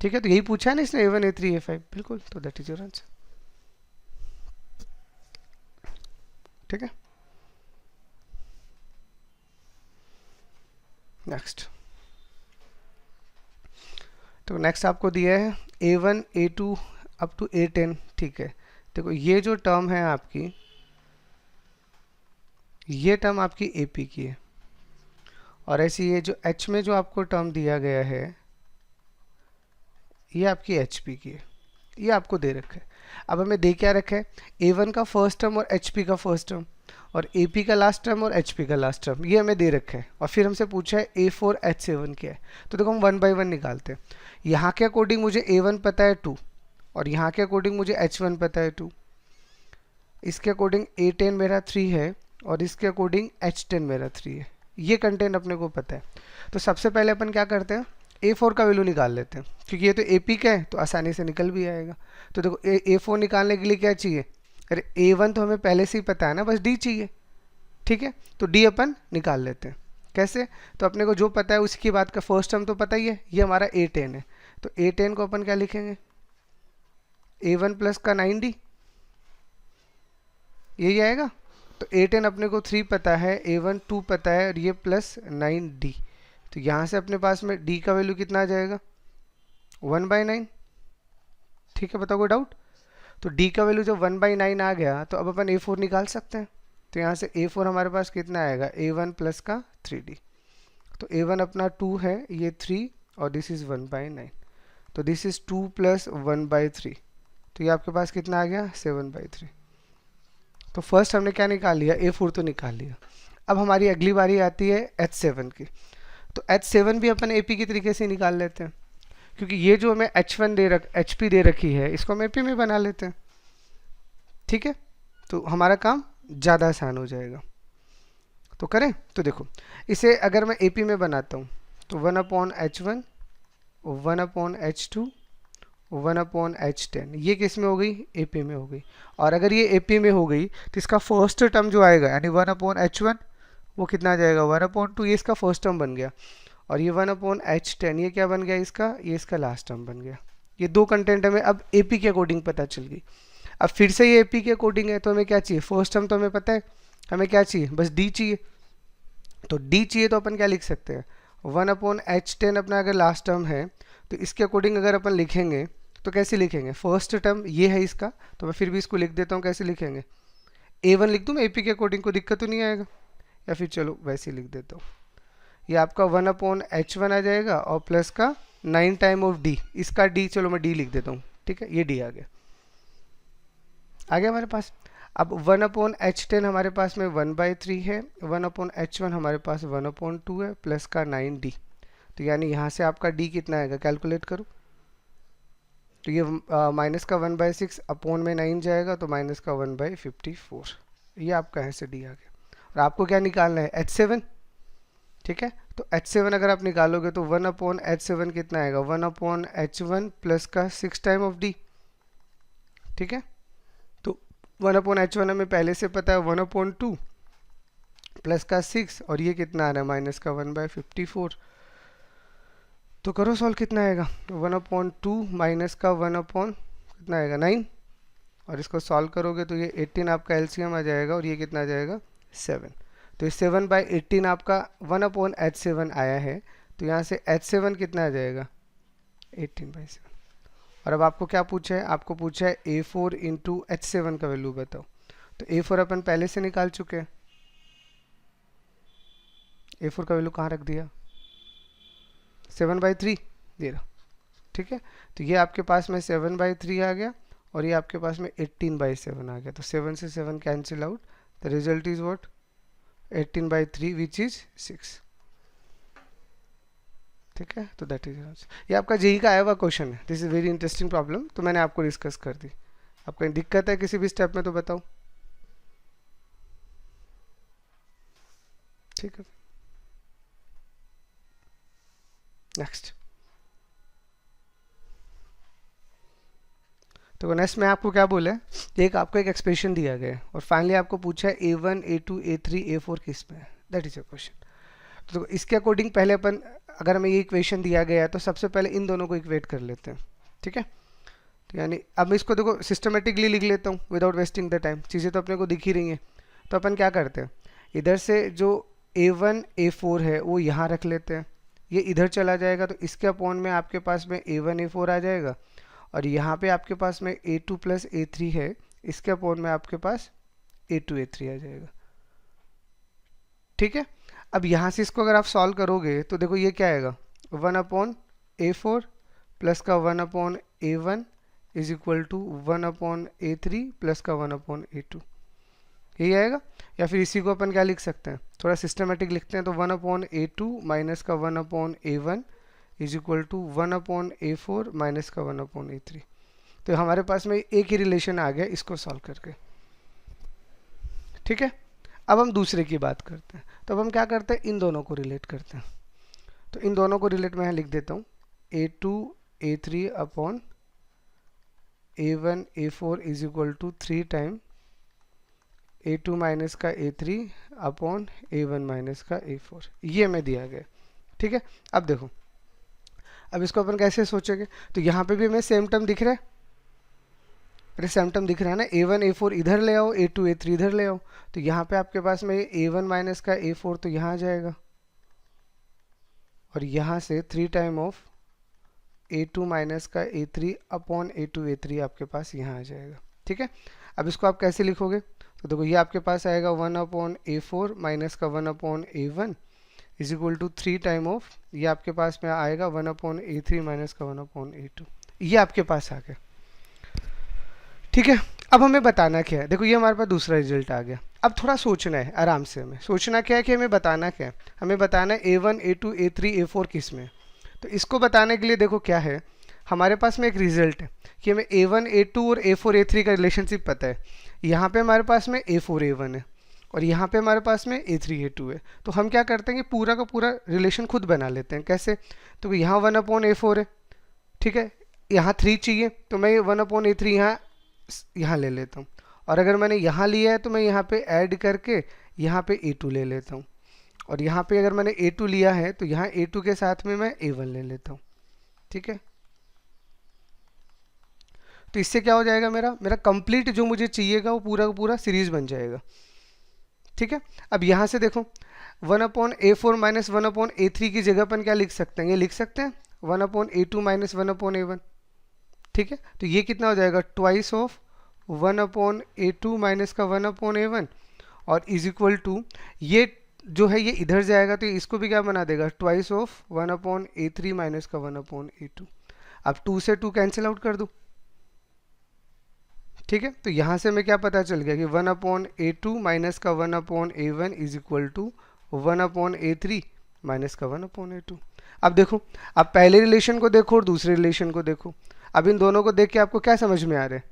ठीक है, तो यही पूछा है ना इसने, A1, A3, A5 बिल्कुल, तो दैट इज योर आंसर। ठीक है, नेक्स्ट। तो नेक्स्ट आपको दिया है A1, A2 up to A10। ठीक है, देखो ये जो टर्म है आपकी, ये टर्म आपकी AP की है और ऐसी ये जो H में जो आपको टर्म दिया गया है ये आपकी HP की है, ये आपको दे रखा है। अब हमें दे क्या रखा है, A1 का फर्स्ट टर्म और HP का फर्स्ट टर्म और AP का लास्ट टर्म और HP का लास्ट टर्म, ये हमें दे रखा है। और फिर हमसे पूछा है A4 H7 क्या है। तो देखो हम 1 बाय 1 निकालते हैं। यहाँ के अकॉर्डिंग मुझे A1 पता है 2 और यहाँ के अकॉर्डिंग मुझे H1 पता है 2। इसके अकॉर्डिंग A10 मेरा 3 है और इसके अकॉर्डिंग H10 मेरा 3 है। ये कंटेंट अपने को पता है। तो सबसे पहले अपन क्या करते हैं, A4 का वैल्यू निकाल लेते हैं क्योंकि ये तो AP का है तो आसानी से निकल भी आएगा। तो देखो A4 निकालने के लिए क्या चाहिए, अरे A1 तो हमें पहले से ही पता है ना, बस D चाहिए। ठीक है, तो D अपन निकाल लेते हैं। कैसे, तो अपने को जो पता है उसकी बात का फर्स्ट टर्म तो पता ही है, ये हमारा A10 है। तो A10 को अपन क्या लिखेंगे, A1 प्लस का 9D, यही आएगा। तो A10 अपने को 3 पता है, A1 2 पता है और ये प्लस 9D। तो यहाँ से अपने पास में D का वैल्यू कितना आ जाएगा, 1 बाई 9। ठीक है, बताओ कोई डाउट। तो D का वैल्यू जब 1 बाई 9 आ गया तो अब अपन A4 निकाल सकते हैं। तो यहाँ से A4 हमारे पास कितना आएगा, A1 प्लस का 3D। तो A1 अपना 2 है, ये 3 और दिस इज़ 1 बाई 9। तो दिस इज़ 2 प्लस 1 बाई 3। तो ये आपके पास कितना आ गया, 7 बाई 3। तो फर्स्ट हमने क्या निकाल लिया, A4 तो निकाल लिया। अब हमारी अगली बारी आती है H7 की। तो H7 भी अपन AP की तरीके से निकाल लेते हैं क्योंकि ये जो हमें HP दे रखी है इसको हम AP में बना लेते हैं। ठीक है, तो हमारा काम ज़्यादा आसान हो जाएगा। तो करें, तो देखो इसे अगर मैं AP में बनाता हूँ तो 1/H1, 1/H2, 1/H10, ये किस में हो गई, AP में हो गई। और अगर ये AP में हो गई तो इसका फर्स्ट टर्म जो आएगा यानी 1/H1 वो कितना आ जाएगा, 1/2, ये इसका फर्स्ट टर्म बन गया। और ये 1/H10 ये क्या बन गया इसका, ये इसका लास्ट टर्म बन गया। ये दो कंटेंट हमें अब AP के अकॉर्डिंग पता चल गई। अब फिर से ये AP के अकॉर्डिंग है तो हमें क्या चाहिए, फर्स्ट टर्म तो हमें पता है, हमें क्या चाहिए, बस D चाहिए। तो D चाहिए तो अपन क्या लिख सकते हैं, 1/H10 अपना अगर लास्ट टर्म है तो इसके अकॉर्डिंग अगर अपन लिखेंगे तो कैसे लिखेंगे, फर्स्ट टर्म ये है इसका, तो मैं फिर भी इसको लिख देता हूँ। कैसे लिखेंगे, A1 लिख दूँ मैं AP के अकॉर्डिंग, को दिक्कत तो नहीं आएगा, या फिर चलो वैसे ही लिख देता हूँ। ये आपका 1/h1 आ जाएगा और प्लस का 9 टाइम ऑफ डी, इसका डी चलो मैं डी लिख देता हूँ, ठीक है, ये डी आ गया हमारे पास। अब 1/h10 हमारे पास में 1/3 है, 1/h1 हमारे पास 1/2 है, प्लस का 9d, तो यानी यहाँ से आपका d कितना आएगा, कैलकुलेट करो। तो ये माइनस का 1/6 अपॉन में 9 जाएगा, तो माइनस का 1/54, ये आपका यहाँ से d आ गया। और आपको क्या निकालना है, h7, ठीक है। तो h7 अगर आप निकालोगे तो 1/h7 कितना आएगा, 1/h1 प्लस का 6 टाइम ऑफ d, ठीक है। तो 1/h1 हमें पहले से पता है 1/2 प्लस का 6, और ये कितना आ रहा है, माइनस का 1/54। तो करो सॉल्व, कितना आएगा, 1/2 माइनस का 1 कितना आएगा 9, और इसको सॉल्व करोगे तो ये 18 आपका एलसीएम आ जाएगा, और ये कितना आ जाएगा 7। तो ये 7/18 आपका 1/h7 आया है, तो यहाँ से h7 कितना आ जाएगा 18/7। और अब आपको क्या पूछा है, आपको पूछा है a4 इंटू h7 का वैल्यू बताओ। तो a4 अपन पहले से निकाल चुके हैं, a4 का वैल्यू कहाँ रख दिया, 7/3 दे रहा, ठीक है। तो ये आपके पास में 7/3 आ गया, और ये आपके पास में 18/7 आ गया। तो 7 से 7 cancel out, the result is what, 18/3 which is 6, ठीक है। तो दैट इज आंसर। ये आपका जेई का आया हुआ क्वेश्चन है, this is very interesting problem, तो मैंने आपको डिस्कस कर दी। आपको कहीं दिक्कत है किसी भी स्टेप में तो बताओ, ठीक है। नेक्स्ट, तो नेक्स्ट में आपको क्या बोला है, एक आपको एक एक्सप्रेशन दिया गया है और फाइनली आपको पूछा है a1 a2 a3 a4 किस में है, दैट इज अ क्वेश्चन। तो इसके अकॉर्डिंग पहले अपन, अगर हमें ये इक्वेशन दिया गया है तो सबसे पहले इन दोनों को इक्वेट कर लेते हैं, ठीक है। तो यानी अब मैं इसको देखो सिस्टमेटिकली लिख लेता हूँ विदाउट वेस्टिंग द टाइम, चीज़ें तो अपने को दिख ही रही हैं। तो अपन क्या करते हैं, इधर से जो a1 a4 है वो यहाँ रख लेते हैं, ये इधर चला जाएगा, तो इसके अपॉन में आपके पास में a1 a4 आ जाएगा, और यहाँ पे आपके पास में a2 प्लस a3 है, इसके अपॉन में आपके पास a2 a3 आ जाएगा, ठीक है। अब यहाँ से इसको अगर आप सॉल्व करोगे तो देखो ये क्या आएगा, 1/a4 प्लस का 1/a1 is equal to 1/a3 plus का 1/a2, यही आएगा। या फिर इसी को अपन क्या लिख सकते हैं, थोड़ा सिस्टमेटिक लिखते हैं, तो 1/a2 माइनस का 1/a1 is equal to 1/a4 minus का 1/a3। तो हमारे पास में एक ही रिलेशन आ गया इसको सॉल्व करके, ठीक है। अब हम दूसरे की बात करते हैं, तो अब हम क्या करते हैं, इन दोनों को रिलेट करते हैं। तो इन दोनों को रिलेट मैं यहाँ लिख देता हूँ, a2 a3 upon a1 a4 is equal to 3 time a2 minus का a3 अपॉन a1 माइनस का a4, ये हमें दिया गया, ठीक है। अब देखो, अब इसको अपन कैसे सोचेंगे, तो यहाँ पे भी हमें सेम टर्म दिख रहा है, अरे सेम टर्म दिख रहा है ना, a1 a4 इधर ले आओ, a2 a3 इधर ले आओ, तो यहाँ पे आपके पास में a1 माइनस का a4 तो यहाँ आ जाएगा, और यहाँ से 3 टाइम ऑफ a2 माइनस का a3 अपॉन a2 a3 आपके पास यहाँ आ जाएगा, ठीक है। अब इसको आप कैसे लिखोगे, तो देखो ये आपके पास आएगा 1/a4 माइनस का 1/a1 is equal to 3 time of, ये आपके पास में आएगा 1/a3 माइनस का 1/a2, ये आपके पास आ गया, ठीक है। अब हमें बताना क्या है, देखो ये हमारे पास दूसरा रिजल्ट आ गया। अब थोड़ा सोचना है आराम से, हमें सोचना क्या है कि हमें बताना क्या है, हमें बताना है a1 a2 a3 a4 किस में। तो इसको बताने के लिए देखो क्या है, हमारे पास में एक रिजल्ट है कि हमें a1 a2 और a4 a3 का रिलेशनशिप पता है। यहाँ पे हमारे पास में a4 a1 है, और यहाँ पे हमारे पास में a3 a2 है। तो हम क्या करते हैं कि पूरा का पूरा रिलेशन खुद बना लेते हैं, कैसे, तो यहाँ 1/a4 है, ठीक है, यहाँ 3 चाहिए, तो मैं 1/a3 यहाँ ले लेता हूँ, और अगर मैंने यहाँ लिया है तो मैं यहाँ पे ऐड करके यहाँ पे a2 ले लेता हूँ, और यहाँ पे अगर मैंने a2 लिया है तो यहाँ a2 के साथ में मैं a1 ले लेता हूँ, ठीक है। तो इससे क्या हो जाएगा, मेरा कंप्लीट जो मुझे चाहिएगा वो पूरा का पूरा सीरीज बन जाएगा, ठीक है। अब यहाँ से देखो 1/a4 माइनस 1/a3 की जगह पर क्या लिख सकते हैं, ये लिख सकते हैं 1/a2 माइनस 1/a1, ठीक है। तो ये कितना हो जाएगा, ट्वाइस ऑफ 1/a2 माइनस का 1/a1, और इज इक्वल टू ये जो है ये इधर जाएगा तो इसको भी क्या बना देगा, ट्वाइस ऑफ 1/a3 माइनस का 1/a2। अब 2 से 2 कैंसिल आउट कर दूं, ठीक है। तो यहाँ से मैं क्या पता चल गया कि 1/a2 माइनस का 1/a1 is equal to 1/a3 minus का 1/a2। अब देखो, अब पहले रिलेशन को देखो और दूसरे रिलेशन को देखो। अब इन दोनों को देख के आपको क्या समझ में आ रहा है,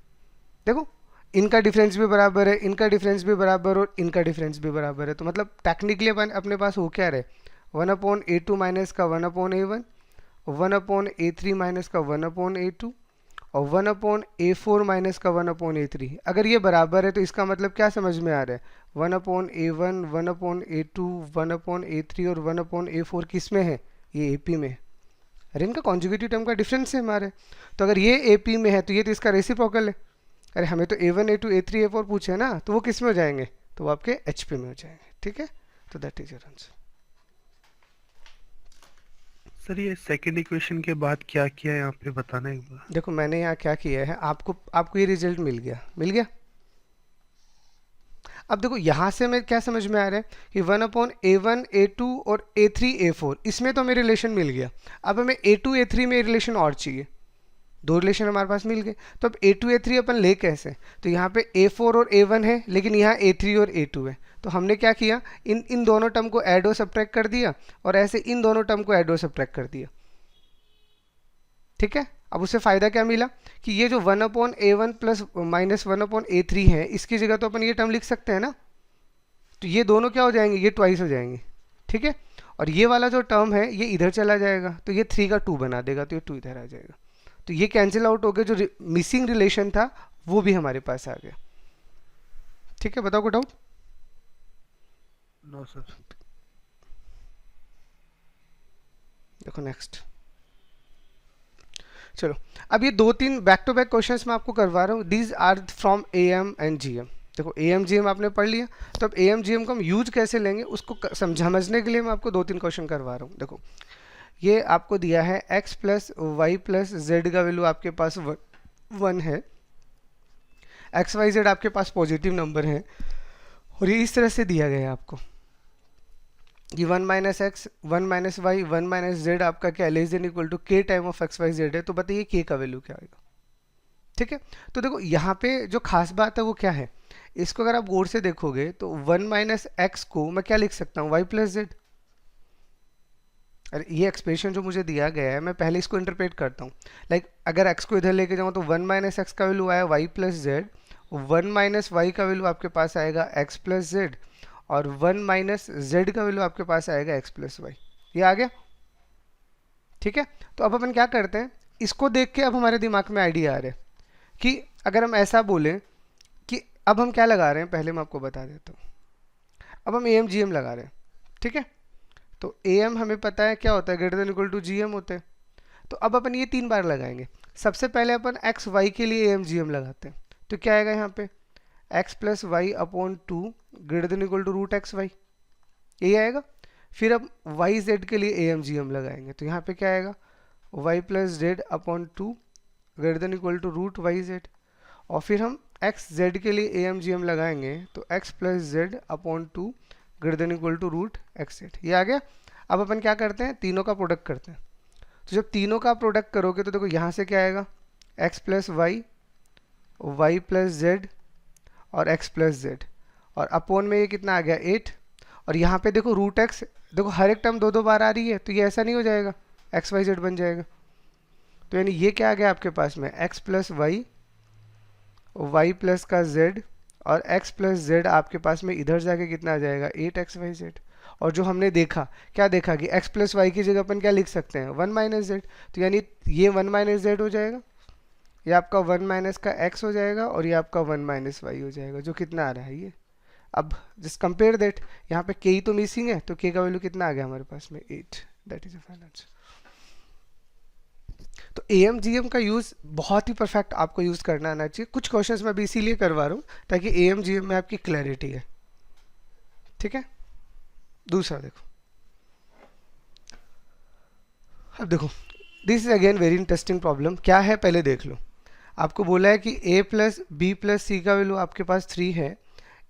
देखो इनका डिफरेंस भी बराबर है, इनका डिफरेंस भी बराबर और इनका डिफरेंस भी बराबर है। तो मतलब टेक्निकली अपने पास हो क्या रहे, 1/a2 माइनस का 1/a1, 1/a3 माइनस का 1/a2 और 1/a4 माइनस का 1/a3। अगर ये बराबर है तो इसका मतलब क्या समझ में आ रहा है, 1/a1, 1/a2, 1/a3 और 1/a4 किस में है, ये AP में है। अरे इनका कॉन्जुगेटिव टर्म का डिफरेंस है हमारे। तो अगर ये AP में है तो ये तो इसका रेसिप्रोकल है। अरे हमें तो A1, A2, A3, A4 पूछे ना, तो वो किस में हो जाएंगे, तो वो आपके HP में हो जाएंगे, ठीक है। तो that is your answer. Sir ये सेकंड इक्वेशन के बाद क्या किया है यहाँ पे बताना एक बार। देखो मैंने यहाँ क्या किया है, आपको ये रिजल्ट मिल गया। अब देखो यहाँ से मैं क्या समझ में आ रहा है कि 1/a1, A2 और A3, A4 इसमें तो मेरे रिलेशन मिल गया। अब हमें A2, A3 में रिलेशन और चाहिए, दो रिलेशन हमारे पास मिल गए। तो अब A2, A3 अपन ले कैसे, तो यहाँ पे A4 और A1 है लेकिन यहाँ A3 और A2 है। तो हमने क्या किया, इन दोनों टर्म को ऐड और सब्ट्रैक्ट कर दिया और ऐसे इन दोनों टर्म को ऐड और सब्ट्रैक्ट कर दिया, ठीक है। अब उससे फ़ायदा क्या मिला कि ये जो 1/a1 प्लस माइनस 1/a3 है, इसकी जगह तो अपन ये टर्म लिख सकते हैं ना। तो ये दोनों क्या हो जाएंगे, ये ट्वाइस हो जाएंगे, ठीक है। और ये वाला जो टर्म है ये इधर चला जाएगा तो ये 3 का 2 बना देगा, तो ये 2 इधर आ जाएगा। तो ये कैंसिल आउट हो गया, जो मिसिंग रिलेशन था वो भी हमारे पास आ गया, ठीक है। बताओ कोई डाउट। No sir. देखो नेक्स्ट, चलो अब ये 2-3 बैक टू बैक क्वेश्चंस मैं आपको करवा रहा हूँ। These are from AM and GM। देखो AM GM आपने पढ़ लिया, तो अब AM GM को हम यूज कैसे लेंगे उसको समझने के लिए मैं आपको 2-3 क्वेश्चन करवा रहा हूँ। देखो ये आपको दिया है x plus y plus z का वैल्यू आपके पास 1 है, XYZ आपके पास पॉजिटिव नंबर है और ये इस तरह से दिया गया है आपको कि 1 minus x 1 minus y 1 minus z आपका क्या less than equal to k time of XYZ है। तो बताइए k का वैल्यू क्या आएगा, ठीक है। तो देखो यहाँ पे जो खास बात है वो क्या है, इसको अगर आप गौर से देखोगे तो 1 माइनस एक्स को मैं क्या लिख सकता हूँ, वाई प्लस जेड। अरे ये एक्सप्रेशन जो मुझे दिया गया है मैं पहले इसको इंटरप्रेट करता हूँ। लाइक अगर x को इधर लेके जाऊँ तो 1 माइनस एक्स का वैल्यू आया y plus z, 1 minus y का वैल्यू आपके पास आएगा x प्लस जेड और 1 माइनस जेड का वैल्यू आपके पास आएगा x प्लस वाई। ये आ गया, ठीक है। तो अब अपन क्या करते हैं, इसको देख के अब हमारे दिमाग में आइडिया आ रहा है कि अगर हम ऐसा बोलें कि अब हम क्या लगा रहे हैं, पहले मैं आपको बता देता हूँ। अब हम AM GM लगा रहे हैं, ठीक है। तो AM हमें पता है क्या होता है, greater than equal to GM होते हैं। तो अब अपन ये 3 बार लगाएंगे। सबसे पहले अपन x y के लिए AM GM लगाते हैं, तो क्या आएगा यहाँ पे x plus y upon 2 greater than equal to root x y, यही आएगा। फिर अब वाई जेड के लिए AM GM लगाएंगे, तो यहाँ पे क्या आएगा y plus z upon 2 greater than equal to root y z. और फिर हम एक्स जेड के लिए AM GM लगाएंगे तो x plus z upon 2 greater than equal to root x z, ये आ गया। अब अपन क्या करते हैं, तीनों का प्रोडक्ट करते हैं। तो जब तीनों का प्रोडक्ट करोगे तो देखो यहाँ से क्या आएगा, x plus y, y plus z और x प्लस जेड, और अपॉन में ये कितना आ गया 8। और यहाँ पे देखो रूट एक्स, देखो हर एक टर्म 2-2 बार आ रही है तो ये ऐसा नहीं हो जाएगा, एक्स वाई जेड बन जाएगा। तो यानी ये क्या आ गया आपके पास में x plus y, y plus का z और x प्लस जेड आपके पास में इधर जाके कितना आ जाएगा 8xyz। और जो हमने देखा, क्या देखा कि x प्लस वाई की जगह अपन क्या लिख सकते हैं 1 माइनस जेड। तो यानी ये 1 माइनस जेड हो जाएगा, ये आपका 1 माइनस का x हो जाएगा और ये आपका 1 माइनस वाई हो जाएगा, जो कितना आ रहा है ये। अब जस्ट कंपेयर दैट, यहाँ पे k ही तो मिसिंग है तो k का वैल्यू कितना आ गया हमारे पास में 8। That is a final answer. तो AM GM का यूज़ बहुत ही परफेक्ट आपको यूज़ करना आना चाहिए। कुछ क्वेश्चंस मैं भी इसीलिए करवा रहा हूँ ताकि AM GM में आपकी क्लैरिटी है, ठीक है। दूसरा देखो, अब देखो this is again very interesting problem. क्या है पहले देख लो। आपको बोला है कि a plus b plus c का वैल्यू आपके पास 3 है,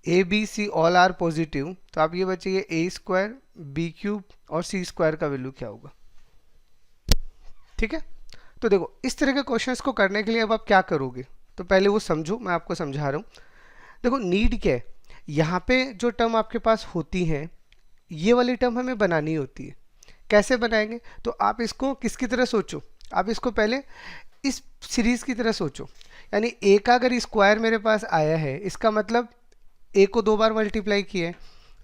a b c all are positive, तो आप ये बचिए ए स्क्वायर बी क्यूब और सी स्क्वायर का वैल्यू क्या होगा। ठीक है, तो देखो इस तरह के क्वेश्चंस को करने के लिए अब आप क्या करोगे, तो पहले वो समझो, मैं आपको समझा रहा हूँ। देखो नीड क्या है, यहाँ पे जो टर्म आपके पास होती हैं ये वाली टर्म हमें बनानी होती है। कैसे बनाएंगे, तो आप इसको किसकी तरह सोचो, आप इसको पहले इस सीरीज की तरह सोचो। यानी ए का अगर स्क्वायर मेरे पास आया है, इसका मतलब ए को 2 बार मल्टीप्लाई किया है।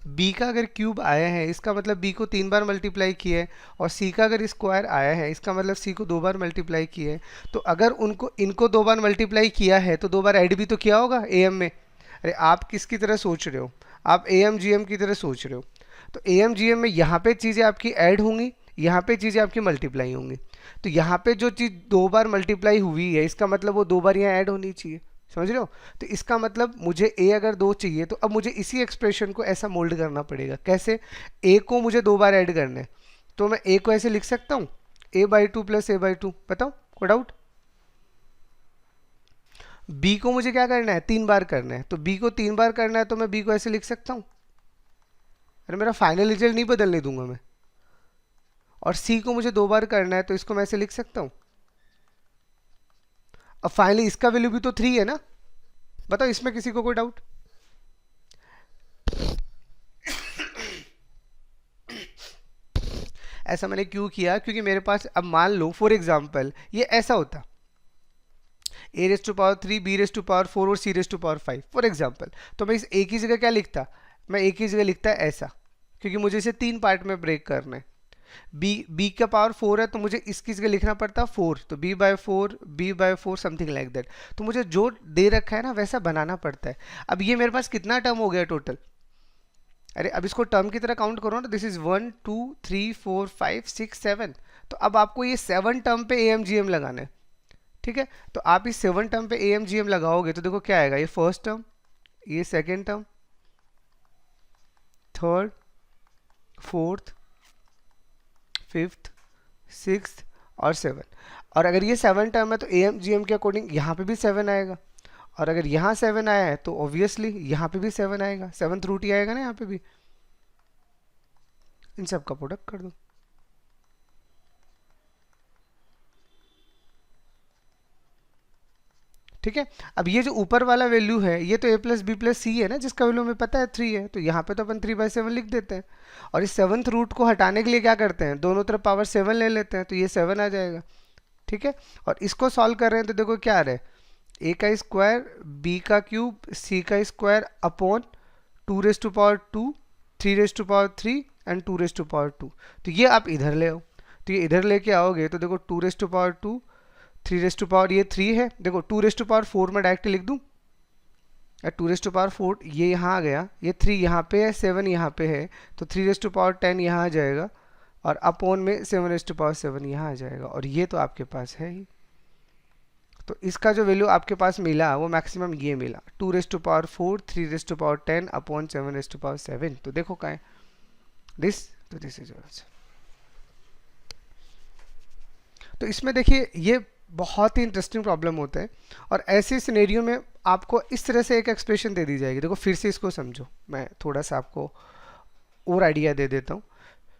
बी का अगर क्यूब आया है, इसका मतलब बी को 3 बार मल्टीप्लाई किया है। और सी का अगर स्क्वायर आया है, इसका मतलब सी को 2 बार मल्टीप्लाई किया है। तो अगर इनको 2 बार मल्टीप्लाई किया है तो 2 बार ऐड भी तो किया होगा ए एम में। अरे आप किसकी तरह सोच रहे हो, आप ए एम जी एम की तरह सोच रहे हो। तो ए एम जी एम में यहाँ पे चीज़ें आपकी ऐड होंगी, यहाँ पे चीज़ें आपकी मल्टीप्लाई होंगी। तो यहाँ पे जो चीज़ 2 बार मल्टीप्लाई हुई है, इसका मतलब वो 2 बार यहाँ ऐड होनी चाहिए। समझ रहे हो, तो इसका मतलब मुझे ए अगर 2 चाहिए तो अब मुझे इसी एक्सप्रेशन को ऐसा मोल्ड करना पड़ेगा। कैसे, ए को मुझे 2 बार ऐड करना है, तो मैं ए को ऐसे लिख सकता हूँ a/2 प्लस a/2। बताओ, कोई डाउट। बी को मुझे क्या करना है, 3 बार करना है, तो बी को 3 बार करना है तो मैं बी को ऐसे लिख सकता हूँ। अरे मेरा फाइनल रिजल्ट नहीं बदलने दूंगा मैं। और सी को मुझे 2 बार करना है तो इसको मैं ऐसे लिख सकता हूँ। अब फाइनली इसका वैल्यू भी तो 3 है ना। बताओ इसमें किसी को कोई डाउट। ऐसा मैंने क्यों किया, क्योंकि मेरे पास अब मान लो फॉर एग्जांपल ये ऐसा होता a⁻3 b⁻4 और c⁻5 फॉर एग्जांपल, तो मैं इस a की जगह क्या लिखता, मैं a की जगह लिखता है ऐसा, क्योंकि मुझे इसे 3 पार्ट में ब्रेक करना है। b का पावर 4 है तो मुझे इसकी जगह लिखना पड़ता 4, तो b/4 समथिंग लाइक दैट। तो मुझे जो दे रखा है ना वैसा बनाना पड़ता है। अब ये मेरे पास कितना टर्म हो गया टोटल, अरे अब इसको टर्म की तरह काउंट करो ना, दिस इज 1 2 3 4 5 6 7। तो अब आपको ये 7 टर्म पे ए एम जी एम लगाना है। ठीक है, तो आप इस 7 टर्म पे ए एम जी एम लगाओगे तो देखो क्या आएगा, ये फर्स्ट टर्म, ये second term, third, fourth, fifth, sixth और 7। और अगर ये 7 टर्म है तो ए एम जी एम के अकॉर्डिंग यहाँ पे भी 7 आएगा। और अगर यहाँ 7 आया है तो ऑब्वियसली यहाँ पे भी 7 आएगा, 7th रूट ही आएगा ना यहाँ पे भी। इन सब का प्रोडक्ट कर दो। ठीक है, अब ये जो ऊपर वाला वैल्यू है ये तो a+b+c है ना, जिसका वैल्यू हमें पता है 3 है, तो यहाँ पे तो अपन 3/7 लिख देते हैं। और इस 7th रूट को हटाने के लिए क्या करते हैं, दोनों तरफ पावर 7 ले लेते हैं, तो ये 7 आ जाएगा। ठीक है, और इसको सॉल्व कर रहे हैं तो देखो क्या आ रहा है, a का स्क्वायर b का क्यूब c का स्क्वायर अपॉन 2⁻2 3⁻3 एंड 2⁻2। तो ये आप इधर ले आओ, तो ये इधर लेके आओगे तो देखो 2⁻2 3 ये 3 है, देखो 2⁻4 में डायरेक्ट लिख दूं, 2⁻4 ये यहाँ आ गया, ये 3 यहाँ पे है, 7 यहाँ पे है, तो 3⁻10 यहाँ आ जाएगा और अपॉन में 7⁻7 यहाँ आ जाएगा। और ये तो आपके पास है ही, तो इसका जो वैल्यू आपके पास मिला वो मैक्सिमम ये मिला 2⁻4 3⁻10 अपॉन 7⁻7। तो देखो क्या है दिस, तो दिस इज आंसर। तो इसमें देखिए ये बहुत ही इंटरेस्टिंग प्रॉब्लम होता है, और ऐसे सिनेरियो में आपको इस तरह से एक एक्सप्रेशन दे दी जाएगी। देखो फिर से इसको समझो, मैं थोड़ा सा आपको और आइडिया दे देता हूँ,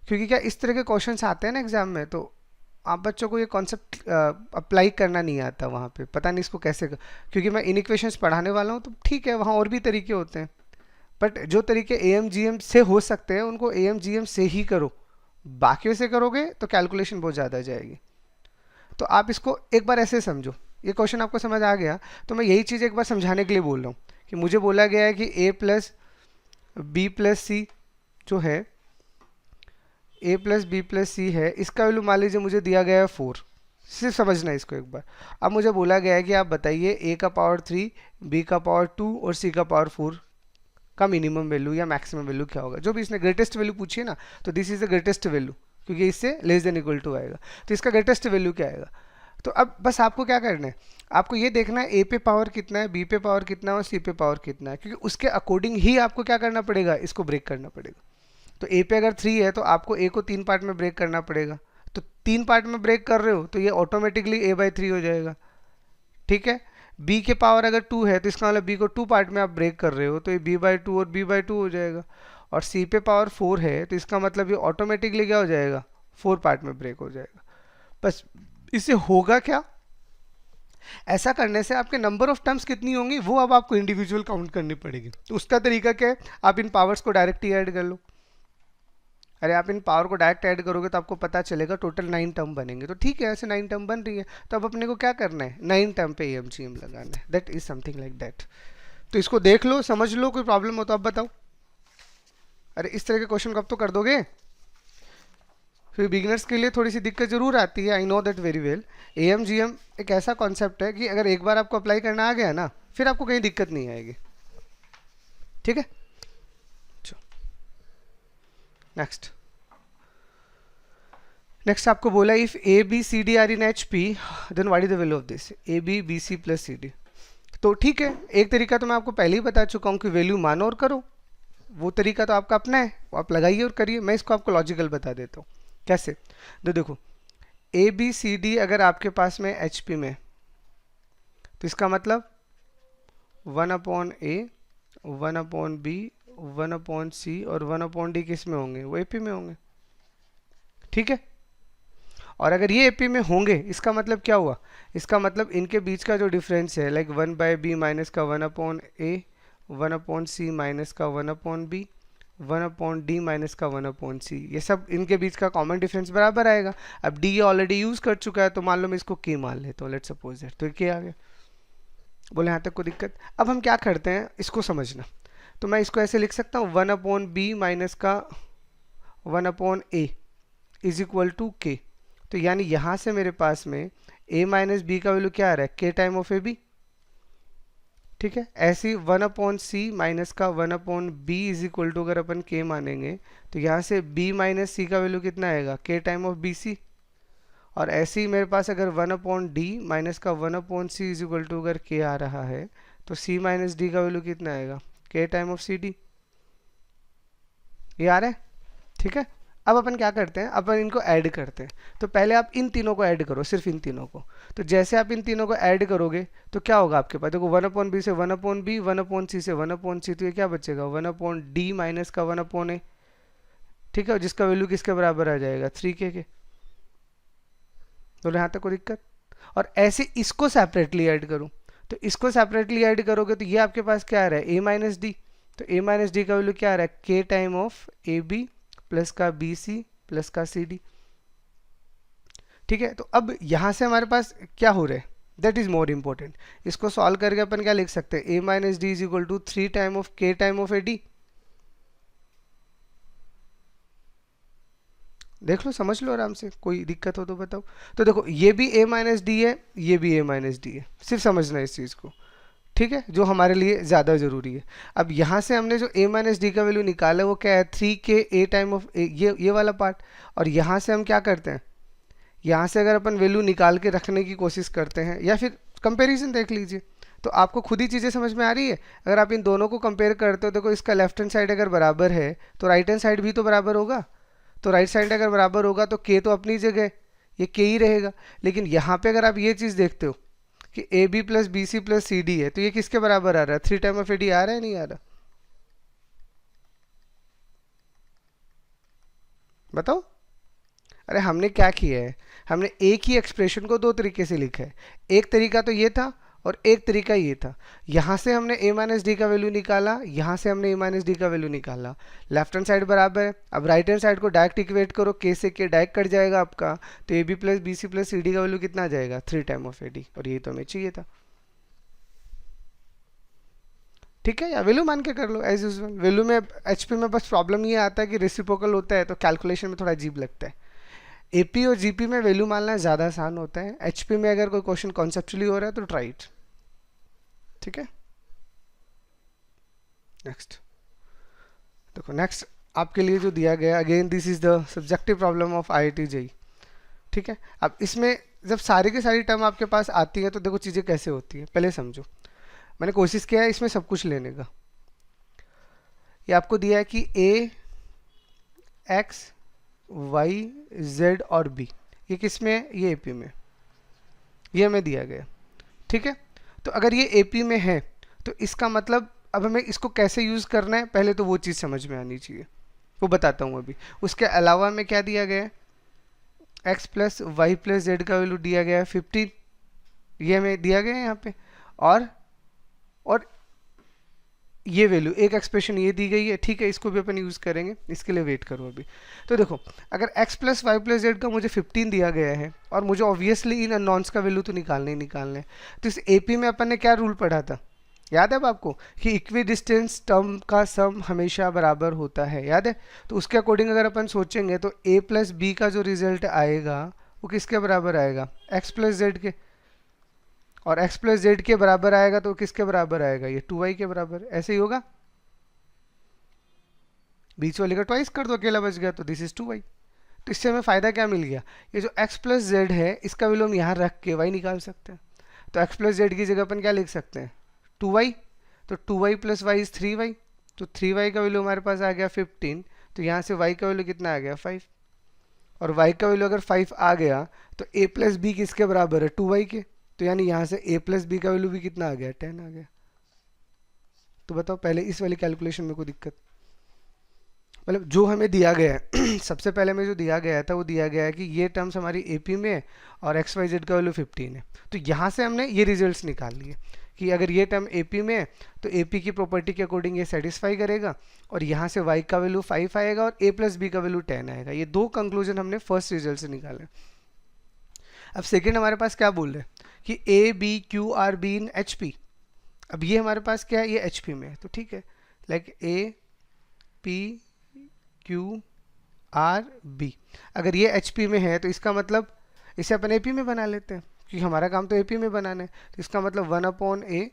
क्योंकि क्या इस तरह के क्वेश्चंस आते हैं ना एग्जाम में, तो आप बच्चों को ये कॉन्सेप्ट अप्लाई करना नहीं आता वहाँ पे, पता नहीं इसको कैसे क्योंकि मैं इन इक्वेशंस पढ़ाने वाला हूँ, तो ठीक है वहाँ और भी तरीके होते हैं, बट जो तरीके ए एम जी एम से हो सकते हैं उनको ए एम जी एम से ही करो, बाकियों से करोगे तो कैलकुलेशन बहुत ज़्यादा जाएगी। तो आप इसको एक बार ऐसे समझो, ये क्वेश्चन आपको समझ आ गया, तो मैं यही चीज़ एक बार समझाने के लिए बोल रहा हूँ कि मुझे बोला गया है कि a+b+c जो है a+b+c है, इसका वैल्यू मान लीजिए मुझे दिया गया है 4, सिर्फ समझना है इसको एक बार। अब मुझे बोला गया है कि आप बताइए a का पावर 3 b का पावर 2 और c का पावर 4 का मिनिमम वैल्यू या मैक्सिमम वैल्यू क्या होगा। जो भी इसने ग्रेटेस्ट वैल्यू पूछी है ना, तो this is the greatest value, क्योंकि इससे लेस देन इक्वल टू आएगा, तो इसका ग्रेटेस्ट वैल्यू क्या आएगा। तो अब बस आपको क्या करना है, आपको ये देखना है ए पे पावर कितना है, बी पे पावर कितना है और सी पे पावर कितना है, क्योंकि उसके अकॉर्डिंग ही आपको क्या करना पड़ेगा, इसको ब्रेक करना पड़ेगा। तो ए पे अगर 3 है तो आपको ए को 3 पार्ट में ब्रेक करना पड़ेगा, तो 3 पार्ट में ब्रेक कर रहे हो तो ये ऑटोमेटिकली a/3 हो जाएगा। ठीक है, b के पावर अगर 2 है तो इसका मतलब b को 2 पार्ट में आप ब्रेक कर रहे हो, तो ये b/2 और b/2 हो जाएगा। और c पे पावर 4 है तो इसका मतलब ये ऑटोमेटिकली क्या हो जाएगा, 4 पार्ट में ब्रेक हो जाएगा। बस इससे होगा क्या, ऐसा करने से आपके नंबर ऑफ टर्म्स कितनी होंगी वो अब आपको इंडिविजुअल काउंट करनी पड़ेगी। तो उसका तरीका क्या है, आप इन पावर्स को डायरेक्ट ही ऐड कर लो। अरे आप इन पावर को डायरेक्ट ऐड करोगे तो आपको पता चलेगा टोटल 9 टर्म बनेंगे। तो ठीक है, ऐसे 9 टर्म बन रही है, तो अब अपने को क्या करना है, 9 टर्म पे एमजीएम लगाना है। That is something like that. तो इसको देख लो, समझ लो, कोई प्रॉब्लम हो तो आप बताओ। अरे इस तरह के क्वेश्चन कब तो कर दोगे, फिर बिगिनर्स के लिए थोड़ी सी दिक्कत जरूर आती है, I know that very well. AMGM एक ऐसा कॉन्सेप्ट है कि अगर एक बार आपको अप्लाई करना आ गया ना, फिर आपको कहीं दिक्कत नहीं आएगी। ठीक है, नेक्स्ट आपको बोला if a b c d are in H P then what is the value of this, a b b c plus c d. तो ठीक है, एक तरीका तो मैं आपको पहले ही बता चुका हूँ कि वैल्यू मानो और करो, वो तरीका तो आपका अपना है, वो आप लगाइए और करिए। मैं इसको आपको लॉजिकल बता देता हूँ कैसे। तो देखो ए बी सी डी अगर आपके पास में एच पी में, तो इसका मतलब 1/a 1/b 1/c और 1/d किस में होंगे, वो एपी में होंगे। ठीक है, और अगर ये एपी में होंगे इसका मतलब क्या हुआ, इसका मतलब इनके बीच का जो डिफरेंस है लाइक 1/b माइनस का 1/a 1/c माइनस का 1/b 1/d माइनस का 1/c, ये सब इनके बीच का कॉमन डिफरेंस बराबर आएगा। अब d ऑलरेडी यूज कर चुका है तो मान लो मैं इसको k मान लेता हूँ, लेट्स सपोज दैट, तो k आ गया। बोले यहाँ तक कोई दिक्कत। अब हम क्या करते हैं इसको समझना, तो मैं इसको ऐसे लिख सकता हूँ 1/b माइनस का 1/a is equal to k। तो यानी यहाँ से मेरे पास में a माइनस बी का वैल्यू क्या आ रहा है, k time of a b. ठीक है, ऐसी 1/c माइनस का 1/b इज इक्वल टू अगर अपन k मानेंगे तो यहाँ से b माइनस सी का वैल्यू कितना आएगा, k time of b c. और ऐसे ही मेरे पास अगर 1/d माइनस का 1/c इज इक्वल टू अगर k आ रहा है तो c माइनस डी का वैल्यू कितना आएगा, k time of c d. ये आ रहा है, ठीक है। अब अपन क्या करते हैं, अपन इनको ऐड करते हैं। तो पहले आप इन तीनों को ऐड करो, सिर्फ इन तीनों को। तो जैसे आप इन तीनों को ऐड करोगे तो क्या होगा आपके पास, देखो 1/b से 1/b 1/c से 1/c, तो ये क्या बचेगा 1/d माइनस का 1/a। ठीक है, जिसका वैल्यू किसके बराबर आ जाएगा 3k के। तो यहाँ तक कोई दिक्कत। और ऐसे इसको सेपरेटली ऐड करूँ, तो इसको सेपरेटली ऐड करोगे तो ये आपके पास क्या आ रहा है a माइनस डी। तो a माइनस डी का वैल्यू क्या आ रहा है, k time of a b plus का बी सी प्लस का सी डी। ठीक है, तो अब यहां से हमारे पास क्या हो रहा है, दैट इज मोर इंपॉर्टेंट। इसको सॉल्व करके अपन क्या लिख सकते हैं, a minus d is equal to 3 time of k time of a d. देख लो, समझ लो आराम से, कोई दिक्कत हो तो बताओ। तो देखो ये भी a माइनस डी है, ये भी a माइनस डी है, सिर्फ समझना है इस चीज़ को। ठीक है, जो हमारे लिए ज़्यादा ज़रूरी है। अब यहाँ से हमने जो a माइनस डी का वैल्यू निकाला है वो क्या है, 3k a टाइम ऑफ ये वाला पार्ट। और यहाँ से हम क्या करते हैं, यहाँ से अगर अपन वैल्यू निकाल के रखने की कोशिश करते हैं या फिर कंपैरिजन देख लीजिए तो आपको खुद ही चीज़ें समझ में आ रही है। अगर आप इन दोनों को कंपेयर करते हो, देखो इसका लेफ्ट हैंड साइड अगर बराबर है तो राइट हैंड साइड भी तो बराबर होगा। तो राइट साइड अगर बराबर होगा तो k तो अपनी जगह, ये k ही रहेगा। लेकिन यहाँ पे अगर आप ये चीज़ देखते हो कि a b plus b c plus c d है, तो ये किसके बराबर आ रहा है, 3 टाइम ऑफ ए डी आ रहा है नहीं आ रहा, बताओ। अरे हमने क्या किया है, हमने एक ही एक्सप्रेशन को दो तरीके से लिखा है। एक तरीका तो ये था और एक तरीका ये था। यहाँ से हमने a माइनस डी का वैल्यू निकाला, यहाँ से हमने a माइनस डी का वैल्यू निकाला। लेफ्ट हैंड साइड बराबर है। अब राइट हैंड साइड को डायरेक्ट इक्वेट करो, k से k डायरेक्ट कट जाएगा आपका, तो a b plus b c plus c d का वैल्यू कितना आ जाएगा, 3 टाइम ऑफ ए डी। और यही तो हमें चाहिए था। ठीक है, या वैल्यू मान के कर लो एज यूजुअल। वैल्यू में एचपी में बस प्रॉब्लम ये आता है कि रेसिप्रोकल होता है तो कैलकुलेशन में थोड़ा अजीब लगता है। एपी और जीपी में वैल्यू मानना ज़्यादा आसान होता है। एचपी में अगर कोई क्वेश्चन कॉन्सेप्चुअली हो रहा है तो ट्राई इट। ठीक है, नेक्स्ट देखो, नेक्स्ट आपके लिए जो दिया गया, again this is the subjective problem of IIT JEE. ठीक है, अब इसमें जब सारी की सारी टर्म आपके पास आती है तो देखो चीज़ें कैसे होती है, पहले समझो। मैंने कोशिश किया है इसमें सब कुछ लेने का। ये आपको दिया है कि ए एक्स वाई जेड और बी, ये किस में है, ये एपी में, ये हमें दिया गया। ठीक है, तो अगर ये एपी में है तो इसका मतलब अब हमें इसको कैसे यूज़ करना है पहले तो वो चीज़ समझ में आनी चाहिए, वो बताता हूँ अभी। उसके अलावा में क्या दिया गया है, x plus y plus z का वैल्यू दिया गया है 15, ये हमें दिया गया है यहाँ पे, और ये वैल्यू एक एक्सप्रेशन ये दी गई है, ठीक है, इसको भी अपन यूज़ करेंगे, इसके लिए वेट करो अभी। तो देखो अगर x plus y plus z का मुझे 15 दिया गया है और मुझे ऑब्वियसली इन अननोन्स का वैल्यू तो निकालना ही निकालना है, तो इस एपी में अपन ने क्या रूल पढ़ा था, याद है अब आपको, कि इक्वी डिस्टेंस टर्म का सम हमेशा बराबर होता है, याद है। तो उसके अकॉर्डिंग अगर अपन सोचेंगे तो a प्लस बी का जो रिजल्ट आएगा वो किसके बराबर आएगा, x प्लस जेड के, और x प्लस जेड के बराबर आएगा तो किसके बराबर आएगा, ये 2y के बराबर, ऐसे ही होगा। बीच वाले का ट्वाइस कर दो, अकेला बच गया, तो दिस इज 2y। तो इससे हमें फ़ायदा क्या मिल गया, ये जो x प्लस जेड है इसका वैल्यू हम यहाँ रख के y निकाल सकते हैं। तो x प्लस जेड की जगह अपन क्या लिख सकते हैं, 2y, तो 2y plus Y is 3y, तो 3y का वैल्यू हमारे पास आ गया 15, तो यहाँ से y का वैल्यू कितना आ गया 5, और y का वैल्यू अगर 5 आ गया तो a प्लस बी किसके बराबर है, 2y के, तो यानी यहाँ से a प्लस बी का वैल्यू भी कितना आ गया, 10 आ गया। तो बताओ पहले इस वाली कैलकुलेशन में कोई दिक्कत, मतलब जो हमें दिया गया है सबसे पहले में जो दिया गया था वो दिया गया है कि ये टर्म्स हमारी एपी में है और एक्स वाई जेड का वैल्यू 15 है, तो यहाँ से हमने ये रिजल्ट्स निकाल लिए कि अगर ये टर्म एपी में है तो एपी की प्रॉपर्टी के अकॉर्डिंग ये सेटिस्फाई करेगा, और यहाँ से वाई का वैल्यू 5 आएगा और ए प्लस बी का वैल्यू 10 आएगा। ये दो कंक्लूजन हमने फर्स्ट रिजल्ट से निकाले। अब सेकेंड हमारे पास क्या बोल रहे हैं कि a b q r b in H P. अब ये हमारे पास क्या है, ये एच पी में है, तो ठीक है, like a p q r b, अगर ये एच पी में है तो इसका मतलब इसे अपन ए पी में बना लेते हैं क्योंकि हमारा काम तो ए पी में बनाना है। तो इसका मतलब 1 upon a,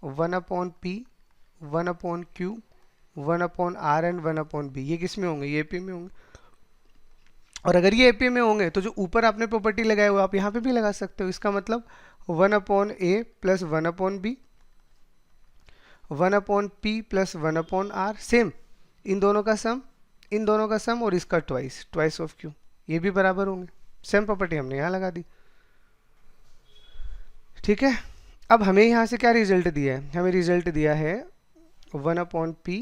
1 upon p, 1 upon q, 1 upon r and 1 upon b, ये किस में होंगे, ये ए पी में होंगे। और अगर ये ए पी में होंगे तो जो ऊपर आपने प्रॉपर्टी लगाए हुआ आप यहाँ पे भी लगा सकते हो। इसका मतलब 1 upon a plus 1 upon b, 1 upon p plus 1 upon r, same इन दोनों का सम, इन दोनों का सम और इसका ट्वाइस ऑफ क्यू, ये भी बराबर होंगे। सेम प्रॉपर्टी हमने यहाँ लगा दी, ठीक है। अब हमें यहाँ से क्या रिजल्ट दिया है, हमें रिजल्ट दिया है 1 upon p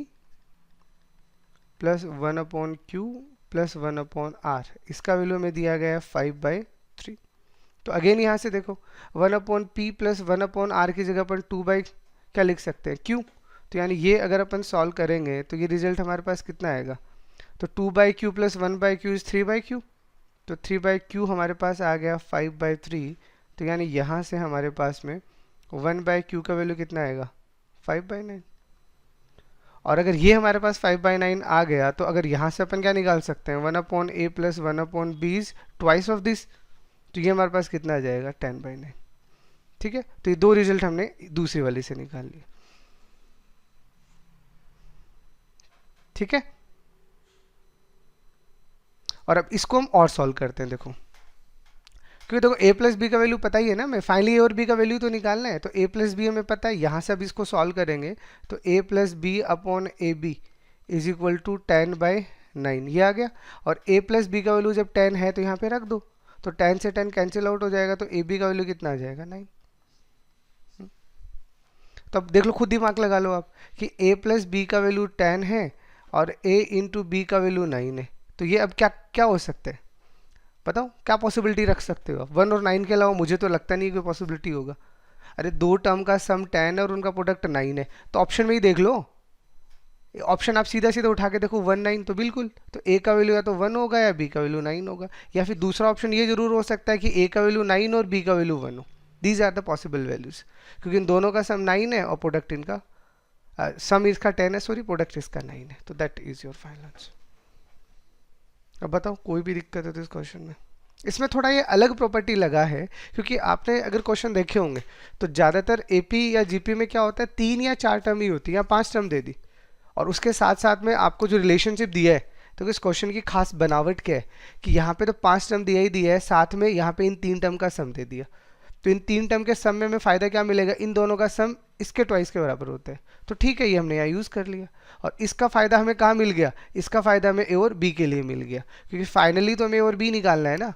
plus 1 upon q plus 1 upon r, इसका वैल्यू हमें दिया गया है 5/3। तो अगेन यहाँ से देखो 1 upon p plus 1 upon r की जगह पर 2 बाई क्या लिख सकते हैं, क्यू। तो यानी ये अगर अपन सॉल्व करेंगे तो ये रिजल्ट हमारे पास कितना आएगा, तो 2/q plus 1/q is 3/q, तो 3/q हमारे पास आ गया 5/3। तो यानी यहाँ से हमारे पास में 1/q का वैल्यू कितना आएगा, 5/9। और अगर ये हमारे पास 5/9 आ गया तो अगर यहाँ से अपन क्या निकाल सकते हैं, 1 upon a plus 1 upon b is twice of this, तो ये हमारे पास कितना आ जाएगा 10/9, ठीक है। तो ये दो रिजल्ट हमने दूसरी वाली से निकाल लिए, ठीक है। और अब इसको हम और सॉल्व करते हैं, देखो क्योंकि देखो a प्लस बी का वैल्यू पता ही है ना, हमें फाइनली a और b का वैल्यू तो निकालना है, तो a प्लस बी हमें पता है। यहाँ से अब इसको सॉल्व करेंगे तो a plus b upon a b is equal to 10/9 ये आ गया, और a प्लस बी का वैल्यू जब 10 है तो यहाँ पे रख दो, तो 10 से 10 कैंसिल आउट हो जाएगा, तो ए बी का वैल्यू कितना आ जाएगा 9। तो अब देख लो, खुद दिमाग लगा लो आप कि a प्लस बी का वैल्यू 10 है और a इंटू बी का वैल्यू 9 है, तो ये अब क्या क्या हो सकता है, बताओ क्या पॉसिबिलिटी रख सकते हो आप। 1 और 9 के अलावा मुझे तो लगता नहीं कोई पॉसिबिलिटी होगा। अरे दो टर्म का सम 10 है और उनका प्रोडक्ट 9 है, तो ऑप्शन में ही देख लो, ऑप्शन आप सीधा सीधा उठा के देखो 1 9, तो बिल्कुल, तो ए का वैल्यू या तो 1 होगा या बी का वैल्यू 9 होगा, या फिर दूसरा ऑप्शन ये जरूर हो सकता है कि ए का वैल्यू 9 और बी का वैल्यू 1 हो। These are the possible values, क्योंकि इन दोनों का सम 9 है और प्रोडक्ट इनका सम इसका 10 है, सॉरी प्रोडक्ट इसका 9 है, तो that is your final answer. अब बताओ कोई भी दिक्कत है तो इस क्वेश्चन में, इसमें थोड़ा ये अलग प्रॉपर्टी लगा है क्योंकि आपने अगर क्वेश्चन देखे होंगे तो ज़्यादातर एपी या जीपी में क्या होता है, 3 या 4 टर्म ही होती है, या 5 टर्म दे दी, और उसके साथ साथ में आपको जो रिलेशनशिप दिया है, तो इस क्वेश्चन की खास बनावट क्या है कि यहाँ पे तो 5 टर्म दिया ही दिया है, साथ में यहाँ पे इन 3 टर्म का सम दे दिया। तो इन 3 टर्म के सम में हमें फ़ायदा क्या मिलेगा, इन दोनों का सम इसके ट्वाइस के बराबर होता है, तो ठीक है, ये हमने यहाँ यूज़ कर लिया। और इसका फ़ायदा हमें कहाँ मिल गया, इसका फ़ायदा हमें ए और बी के लिए मिल गया, क्योंकि फाइनली तो हमें ए और बी निकालना है ना,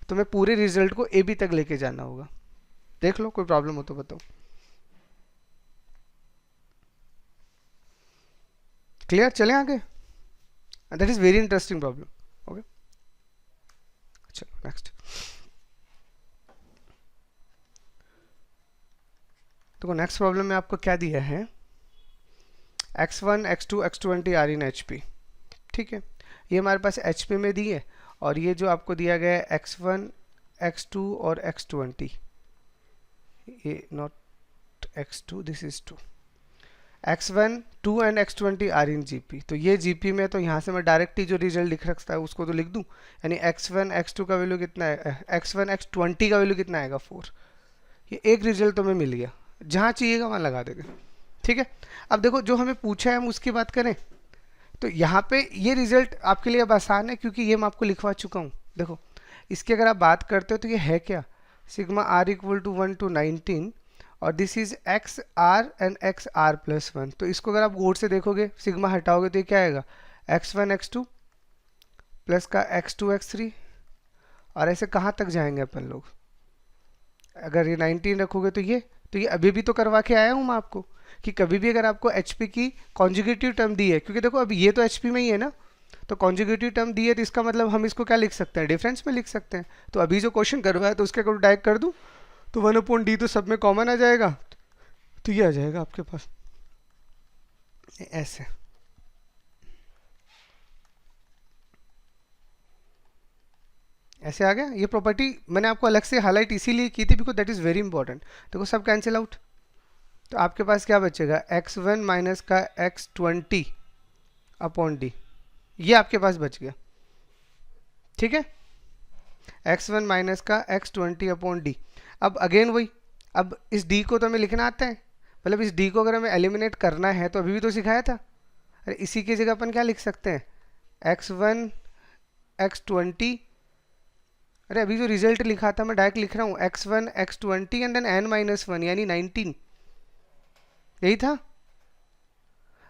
तो हमें पूरे रिजल्ट को ए बी तक लेके जाना होगा। देख लो कोई प्रॉब्लम हो तो बताओ। क्लियर, चलें आगे, that is very interesting problem. Okay, चलो नेक्स्ट। तो नेक्स्ट प्रॉब्लम में आपको क्या दिया है, x1 x2 x20 are in HP। ठीक है, ये हमारे पास HP में दी है, और ये जो आपको दिया गया है x1 x2 और x20, ये not x2, this is 2, x1 2 and x20 are in GP। तो ये GP में, तो यहाँ से मैं डायरेक्ट ही जो रिजल्ट लिख रखता है उसको तो लिख दूँ, यानी x1 x2 का वैल्यू कितना है, x1 x20 का वैल्यू कितना आएगा 4। ये एक रिजल्ट तो हमें मिल गया, जहाँ चाहिएगा वहाँ लगा देंगे। ठीक है, अब देखो जो हमें पूछा है हम उसकी बात करें, तो यहाँ पे ये रिजल्ट आपके लिए अब आसान है, क्योंकि ये मैं आपको लिखवा चुका हूँ। देखो इसकी अगर आप बात करते हो तो ये है क्या, sigma r equal to 1 to 19, और this is x r and x r plus 1। तो इसको अगर आप गौर से देखोगे, सिग्मा हटाओगे तो ये क्या आएगा, x1 x2 प्लस का x2 x3, और ऐसे कहाँ तक जाएंगे अपन लोग, अगर ये 19 रखोगे तो ये अभी भी तो करवा के आया हूँ मैं आपको, कि कभी भी अगर आपको HP की कॉन्जुगेटिव टर्म दी है, क्योंकि देखो अब ये तो HP में ही है ना, तो कॉन्जुगेटिव टर्म दी है तो इसका मतलब हम इसको क्या लिख सकते हैं, डिफरेंस में लिख सकते हैं। तो अभी जो क्वेश्चन करवाया तो उसके अगर डायरेक्ट कर दूँ तो 1/d तो सब में कॉमन आ जाएगा, तो ये आ जाएगा आपके पास ऐसे। ऐसे आ गया। ये प्रॉपर्टी मैंने आपको अलग से हाईलाइट इसीलिए की थी because that is very important. देखो सब कैंसिल आउट, तो आपके पास क्या बचेगा, x1 माइनस का x20 अपॉन d, ये आपके पास बच गया। ठीक है, x1 माइनस का x20 अपॉन d। अब अगेन वही, अब इस d को तो हमें लिखना आता है, मतलब इस d को अगर हमें एलिमिनेट करना है तो अभी भी तो सिखाया था। अरे इसी की जगह अपन क्या लिख सकते हैं, x1 x20, अरे अभी जो रिजल्ट लिखा था मैं डायरेक्ट लिख रहा हूँ x1 x20 and then n-1 यानी 19, यही था।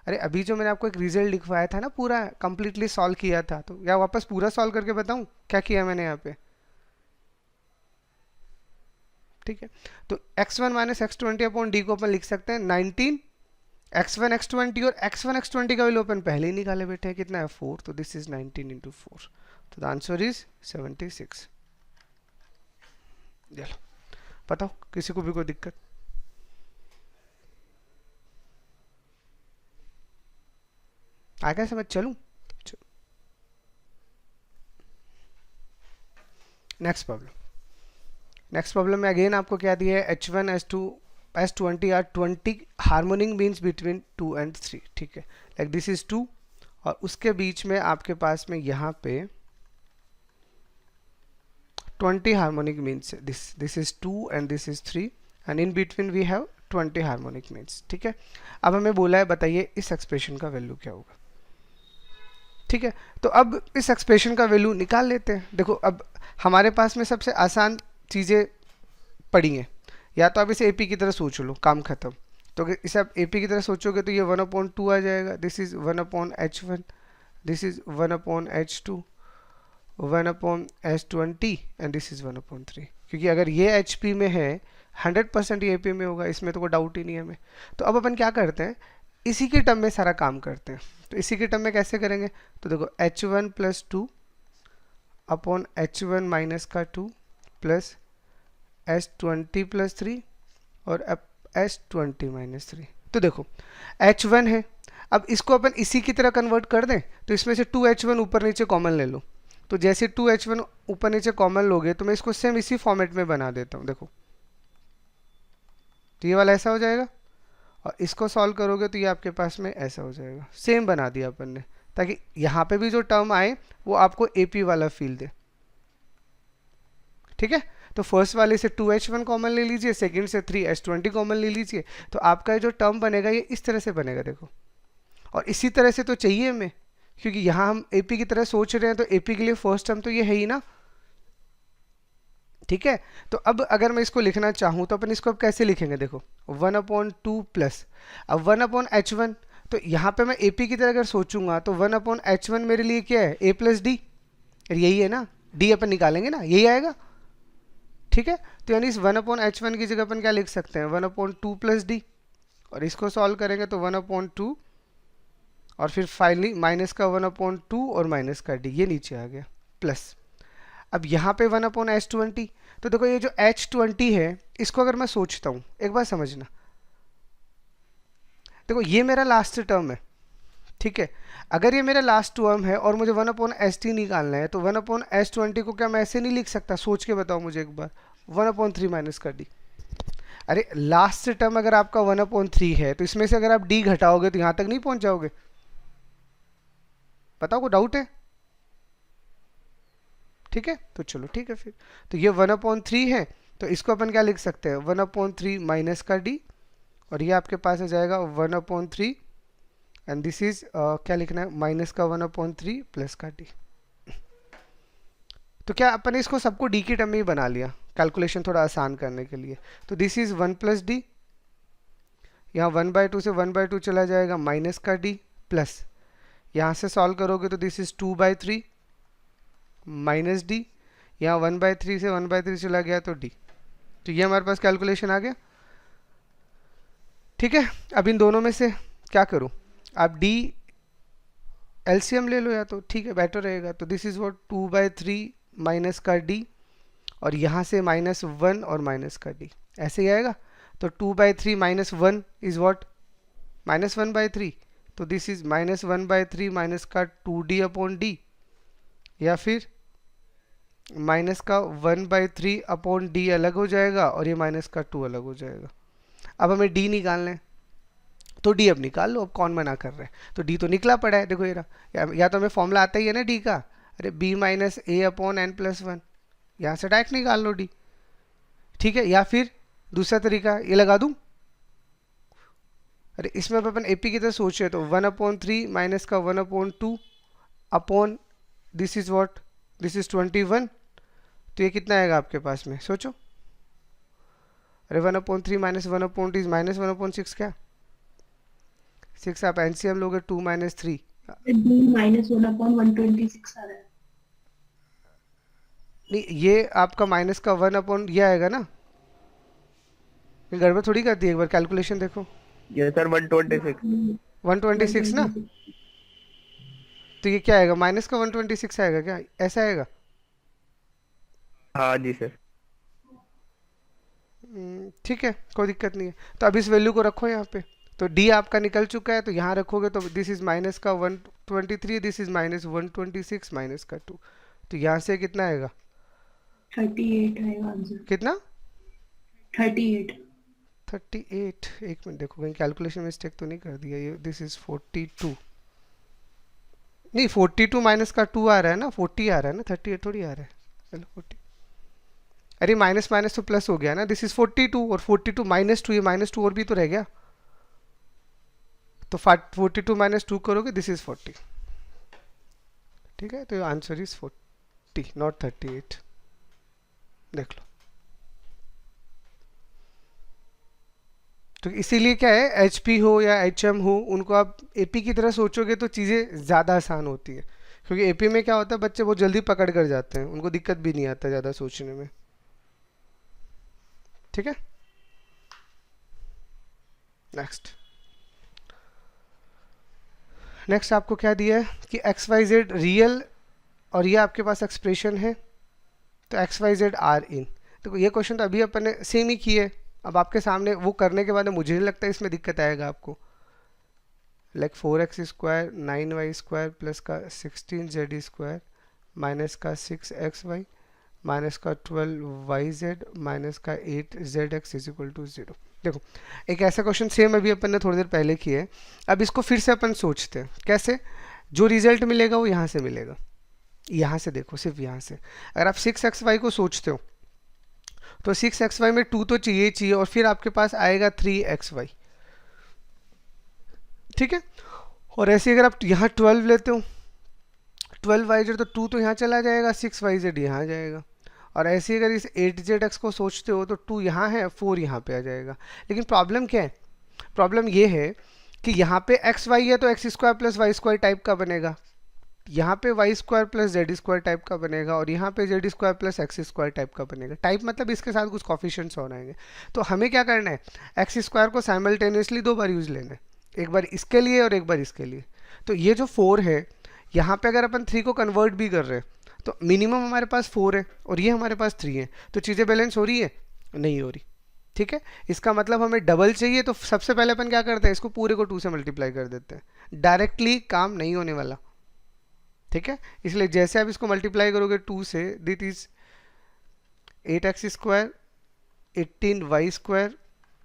अरे अभी जो मैंने आपको एक रिजल्ट लिखवाया था ना, पूरा कंप्लीटली सॉल्व किया था, तो या वापस पूरा सॉल्व करके बताऊं क्या किया मैंने यहाँ पे। ठीक है, तो x1 minus x20 upon D को अपन लिख सकते हैं 19 x1 x20, और x1 x20 का वैल्यू अपन पहले ही निकाले बैठे हैं, कितना है 4, तो दिस इज 19 इंटू 4, तो द आंसर इज 76। चलो बताओ किसी को भी कोई दिक्कत, आ गया समझ, चलूं। नेक्स्ट प्रॉब्लम में अगेन आपको क्या दिया है, h1 h2 s20 are 20 harmonic means between 2 and 3। ठीक है, लाइक दिस इज 2, और उसके बीच में आपके पास में यहाँ पे 20 harmonic means, this is 2 and this is 3, and in between we have 20 harmonic means. ठीक है, अब हमें बोला है बताइए इस एक्सप्रेशन का वैल्यू क्या होगा। ठीक है, तो अब इस एक्सप्रेशन का वैल्यू निकाल लेते हैं। देखो अब हमारे पास में सबसे आसान चीज़ें पड़ी हैं, या तो आप इसे एपी की तरह सोच लो, काम खत्म। तो अगर इसे आप एपी की तरह सोचोगे तो ये 1/2 आ जाएगा, this is 1/h1, this is 1/h2, 1/s20 and this is 1/3। क्योंकि अगर ये HP में है 100% ये AP में होगा, इसमें तो कोई डाउट ही नहीं है हमें। तो अब अपन क्या करते हैं, इसी के टर्म में सारा काम करते हैं। तो इसी के टर्म में कैसे करेंगे, तो देखो h1 plus 2 upon h1 minus का 2 प्लस s20 प्लस 3 और अब s20 माइनस 3। तो देखो h1 है, अब इसको अपन इसी की तरह कन्वर्ट कर दें, तो इसमें से 2h1 ऊपर नीचे कॉमन ले लो। तो जैसे 2h1 ऊपर नीचे कॉमन लोगे तो मैं इसको सेम इसी फॉर्मेट में बना देता हूँ। देखो तो ये वाला ऐसा हो जाएगा, और इसको सॉल्व करोगे तो ये आपके पास में ऐसा हो जाएगा। सेम बना दिया अपन ने, ताकि यहाँ पे भी जो टर्म आए वो आपको AP वाला फील दे। ठीक है, तो फर्स्ट वाले से 2h1 कॉमन ले लीजिए, सेकंड से 3s20 कॉमन ले लीजिए, तो आपका जो टर्म बनेगा ये इस तरह से बनेगा। देखो, और इसी तरह से तो चाहिए हमें, क्योंकि यहाँ हम AP की तरह सोच रहे हैं, तो AP के लिए फर्स्ट टर्म तो ये है ही ना। ठीक है, तो अब अगर मैं इसको लिखना चाहूँ तो अपन इसको अब कैसे लिखेंगे, देखो 1/2 प्लस, अब 1/h1, तो यहाँ पे मैं AP की तरह अगर सोचूंगा तो 1/h1 मेरे लिए क्या है, A प्लस डी, यही है ना, D अपन निकालेंगे ना, यही आएगा। ठीक है, तो यानी इस 1/h1 की जगह अपन क्या लिख सकते हैं, 1/2 प्लस डी, और इसको सॉल्व करेंगे तो 1/2 और फिर फाइनली माइनस का 1/2 और माइनस का डी, ये नीचे आ गया प्लस। अब यहाँ पे 1/(H20), तो देखो ये जो H20 है इसको अगर मैं सोचता हूँ, एक बार समझना, देखो ये मेरा लास्ट टर्म है, ठीक है। अगर ये मेरा लास्ट टर्म है और मुझे 1/ST निकालना है, तो 1/H20 को क्या मैं ऐसे नहीं लिख सकता? सोच के बताओ मुझे एक बार, 1/3 माइनस का डी। अरे लास्ट टर्म अगर आपका 1/3 है तो इसमें से अगर आप डी घटाओगे तो यहाँ तक नहीं पहुंच जाओगे? बताओ, कोई डाउट है? ठीक है, तो चलो ठीक है फिर। तो ये 1/3 है, तो इसको अपन क्या लिख सकते हैं? 1/3 माइनस का डी, और ये आपके पास आ जाएगा 1/3, एंड दिस इज क्या लिखना है? माइनस का 1/3 प्लस का डी। तो क्या अपन इसको सबको डी की टर्म में ही बना लिया कैलकुलेशन थोड़ा आसान करने के लिए? तो दिस इज 1 प्लस डी, यहाँ 1/2 से 1/2 चला जाएगा माइनस का डी, प्लस यहाँ से सॉल्व करोगे तो दिस इज 2/3 माइनस डी, यहाँ 1/3 से 1/3 चला गया तो डी। तो ये हमारे पास कैलकुलेशन आ गया, ठीक है। अब इन दोनों में से क्या करूँ? आप डी एलसीएम ले लो, या तो ठीक है बेटर रहेगा। तो दिस इज वॉट 2/3 माइनस का डी, और यहाँ से -1 और माइनस का डी, ऐसे ही आएगा। तो 2/3 -1 इज वॉट? -1/3, तो दिस इज -1/3 माइनस का 2d/d, या फिर माइनस का 1/3/d अलग हो जाएगा और ये माइनस का 2 अलग हो जाएगा। अब हमें d निकालना है, तो d अब निकाल लो, अब कौन मना कर रहा है? तो d तो निकला पड़ा है, देखो ये रहा। या तो हमें फॉर्मूला आता ही है ना d का, अरे b माइनस a/n+1, यहाँ से डायरेक्ट निकाल लो d, ठीक है। या फिर दूसरा तरीका ये लगा दूं, अरे इसमें अब अपन AP की तरह सोच रहे, तो 1/3 माइनस का 1/2 upon this is what? This is 21, तो ये कितना आएगा आपके पास में? सोचो, अरे 1/3 माइनस 1/2 इज -1/6, क्या 6? आप एनसीएम लोगे 2 - 3, -1/126 आ रहा है। नहीं ये आपका माइनस का 1/ ये आएगा ना, ये गड़बड़ थोड़ी करती है, एक बार कैलकुलेशन देखो। ये सर 126। 126 ना, तो ये क्या आएगा? माइनस का 126 आएगा क्या? ऐसा आएगा? हाँ जी सर। ठीक है, कोई दिक्कत नहीं है। तो अब इस वैल्यू को रखो यहाँ पे, तो d आपका निकल चुका है, तो यहाँ रखोगे तो दिस इज माइनस का 123, दिस इज -126 माइनस का 2, तो यहाँ से कितना आएगा? 38 आएगा आंसर। कितना? 38। 38, एक मिनट देखो कहीं कैलकुलेशन मिस्टेक तो नहीं कर दिया ये। दिस इज 42, नहीं 42 माइनस का 2 आ रहा है ना, 40 आ रहा है ना, 38 थोड़ी आ रहा है। चलो 40, अरे माइनस माइनस तो प्लस हो गया ना, दिस इज 42, और 42 -2, ये -2 और भी तो रह गया, तो 42 -2 करोगे, दिस इज 40, ठीक है। तो आंसर इज 40 नॉट 38, देख लो। तो इसीलिए क्या है, एचपी हो या एचएम हो, उनको आप एपी की तरह सोचोगे तो चीज़ें ज़्यादा आसान होती है, क्योंकि एपी में क्या होता है, बच्चे बहुत जल्दी पकड़ कर जाते हैं, उनको दिक्कत भी नहीं आता ज़्यादा सोचने में, ठीक है। नेक्स्ट आपको क्या दिया है कि XYZ रियल, और ये आपके पास एक्सप्रेशन है, तो XYZ आर इन। देखो ये क्वेश्चन तो अभी अपन ने सेम ही किए, अब आपके सामने वो करने के बाद मुझे नहीं लगता इसमें दिक्कत आएगा आपको। लाइक 4x² 9y² प्लस का 16z² माइनस का 6xy माइनस का 12yz माइनस का 8zx इज इक्वल टू 0। देखो एक ऐसा क्वेश्चन सेम अभी अपन ने थोड़ी देर पहले किया है, अब इसको फिर से अपन सोचते हैं कैसे। जो रिजल्ट मिलेगा वो यहाँ से मिलेगा, यहाँ से देखो, सिर्फ यहाँ से। अगर आप 6xy को सोचते हो तो 6xy में 2 तो चाहिए, और फिर आपके पास आएगा 3xy, ठीक है। और ऐसे अगर आप यहाँ 12 लेते हो, 12yz, तो 2 तो यहाँ चला जाएगा, 6yz यहाँ जाएगा। और ऐसे अगर इस 8zx को सोचते हो तो 2 यहाँ है, 4 यहाँ पे आ जाएगा। लेकिन प्रॉब्लम क्या है? प्रॉब्लम ये है कि यहाँ पे xy है तो x² प्लस y² टाइप का बनेगा, यहाँ पे y² प्लस z² टाइप का बनेगा, और यहाँ पे z² प्लस x² टाइप का बनेगा। टाइप मतलब इसके साथ कुछ कॉफिशिएंट्स हो रहेंगे। तो हमें क्या करना है, x² को साइमल्टेनियसली 2 बार यूज लेना है, एक बार इसके लिए और एक बार इसके लिए। तो ये जो 4 है, यहाँ पे अगर अपन 3 को कन्वर्ट भी कर रहे हैं तो मिनिमम हमारे पास 4 है और ये हमारे पास 3 है, तो चीज़ें बैलेंस हो रही है? नहीं हो रही। ठीक है, इसका मतलब हमें डबल चाहिए, तो सबसे पहले अपन क्या करते हैं, इसको पूरे को 2 से मल्टीप्लाई कर देते हैं। डायरेक्टली काम नहीं होने वाला। ठीक है, इसलिए जैसे आप इसको मल्टीप्लाई करोगे 2 से, that is 8x square 18y square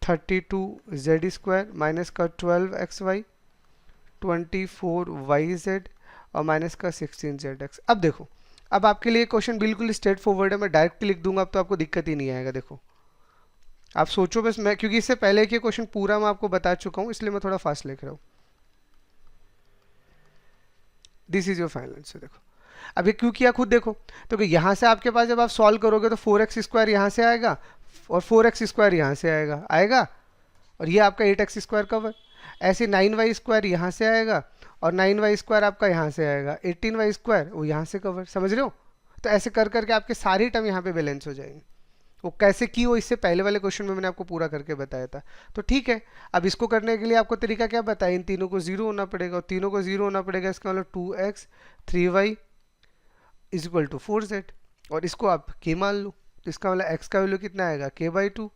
32z square minus का 12xy 24yz और माइनस का 16zx। अब देखो, अब आपके लिए क्वेश्चन बिल्कुल स्ट्रेट फॉरवर्ड है, मैं डायरेक्ट लिख दूंगा, अब तो आपको दिक्कत ही नहीं आएगा। देखो आप सोचो बस, मैं क्योंकि इससे पहले के क्वेश्चन पूरा मैं आपको बता चुका हूं, इसलिए मैं थोड़ा फास्ट लिख रहा हूं। This is your final answer. देखो अब ये क्यों किया खुद देखो, तो कि यहाँ से आपके पास जब आप सॉल्व करोगे तो 4x स्क्वायर यहाँ से आएगा और 4x स्क्वायर यहाँ से आएगा और ये आपका 8x स्क्वायर कवर। ऐसे 9y स्क्वायर यहाँ से आएगा और 9y स्क्वायर आपका यहाँ से आएगा, 18y स्क्वायर वो यहाँ से कवर। समझ रहे हो? तो ऐसे कर करके आपके सारी टर्म यहाँ पे बैलेंस हो जाएंगे। वो कैसे की, वो इससे पहले वाले क्वेश्चन में मैंने आपको पूरा करके बताया था। तो ठीक है, अब इसको करने के लिए आपको तरीका क्या बताया, इन तीनों को 0 होना पड़ेगा और तीनों को 0 होना पड़ेगा, इसका मतलब 2x 3y is equal to 4z और इसको आप k मान लो। तो इसका मतलब x का वैल्यू कितना आएगा k/2,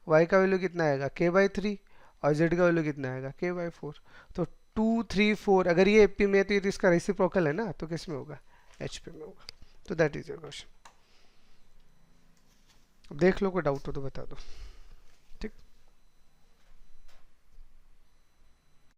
y का वैल्यू कितना आएगा k/3 और z का वैल्यू कितना आएगा k/4। तो 2 3 4 अगर ये AP में है तो ये तो इसका रेसिप्रोकल है ना, तो किस में होगा, HP में होगा। तो दैट इज योर क्वेश्चन। देख लो, कोई डाउट हो तो बता दो।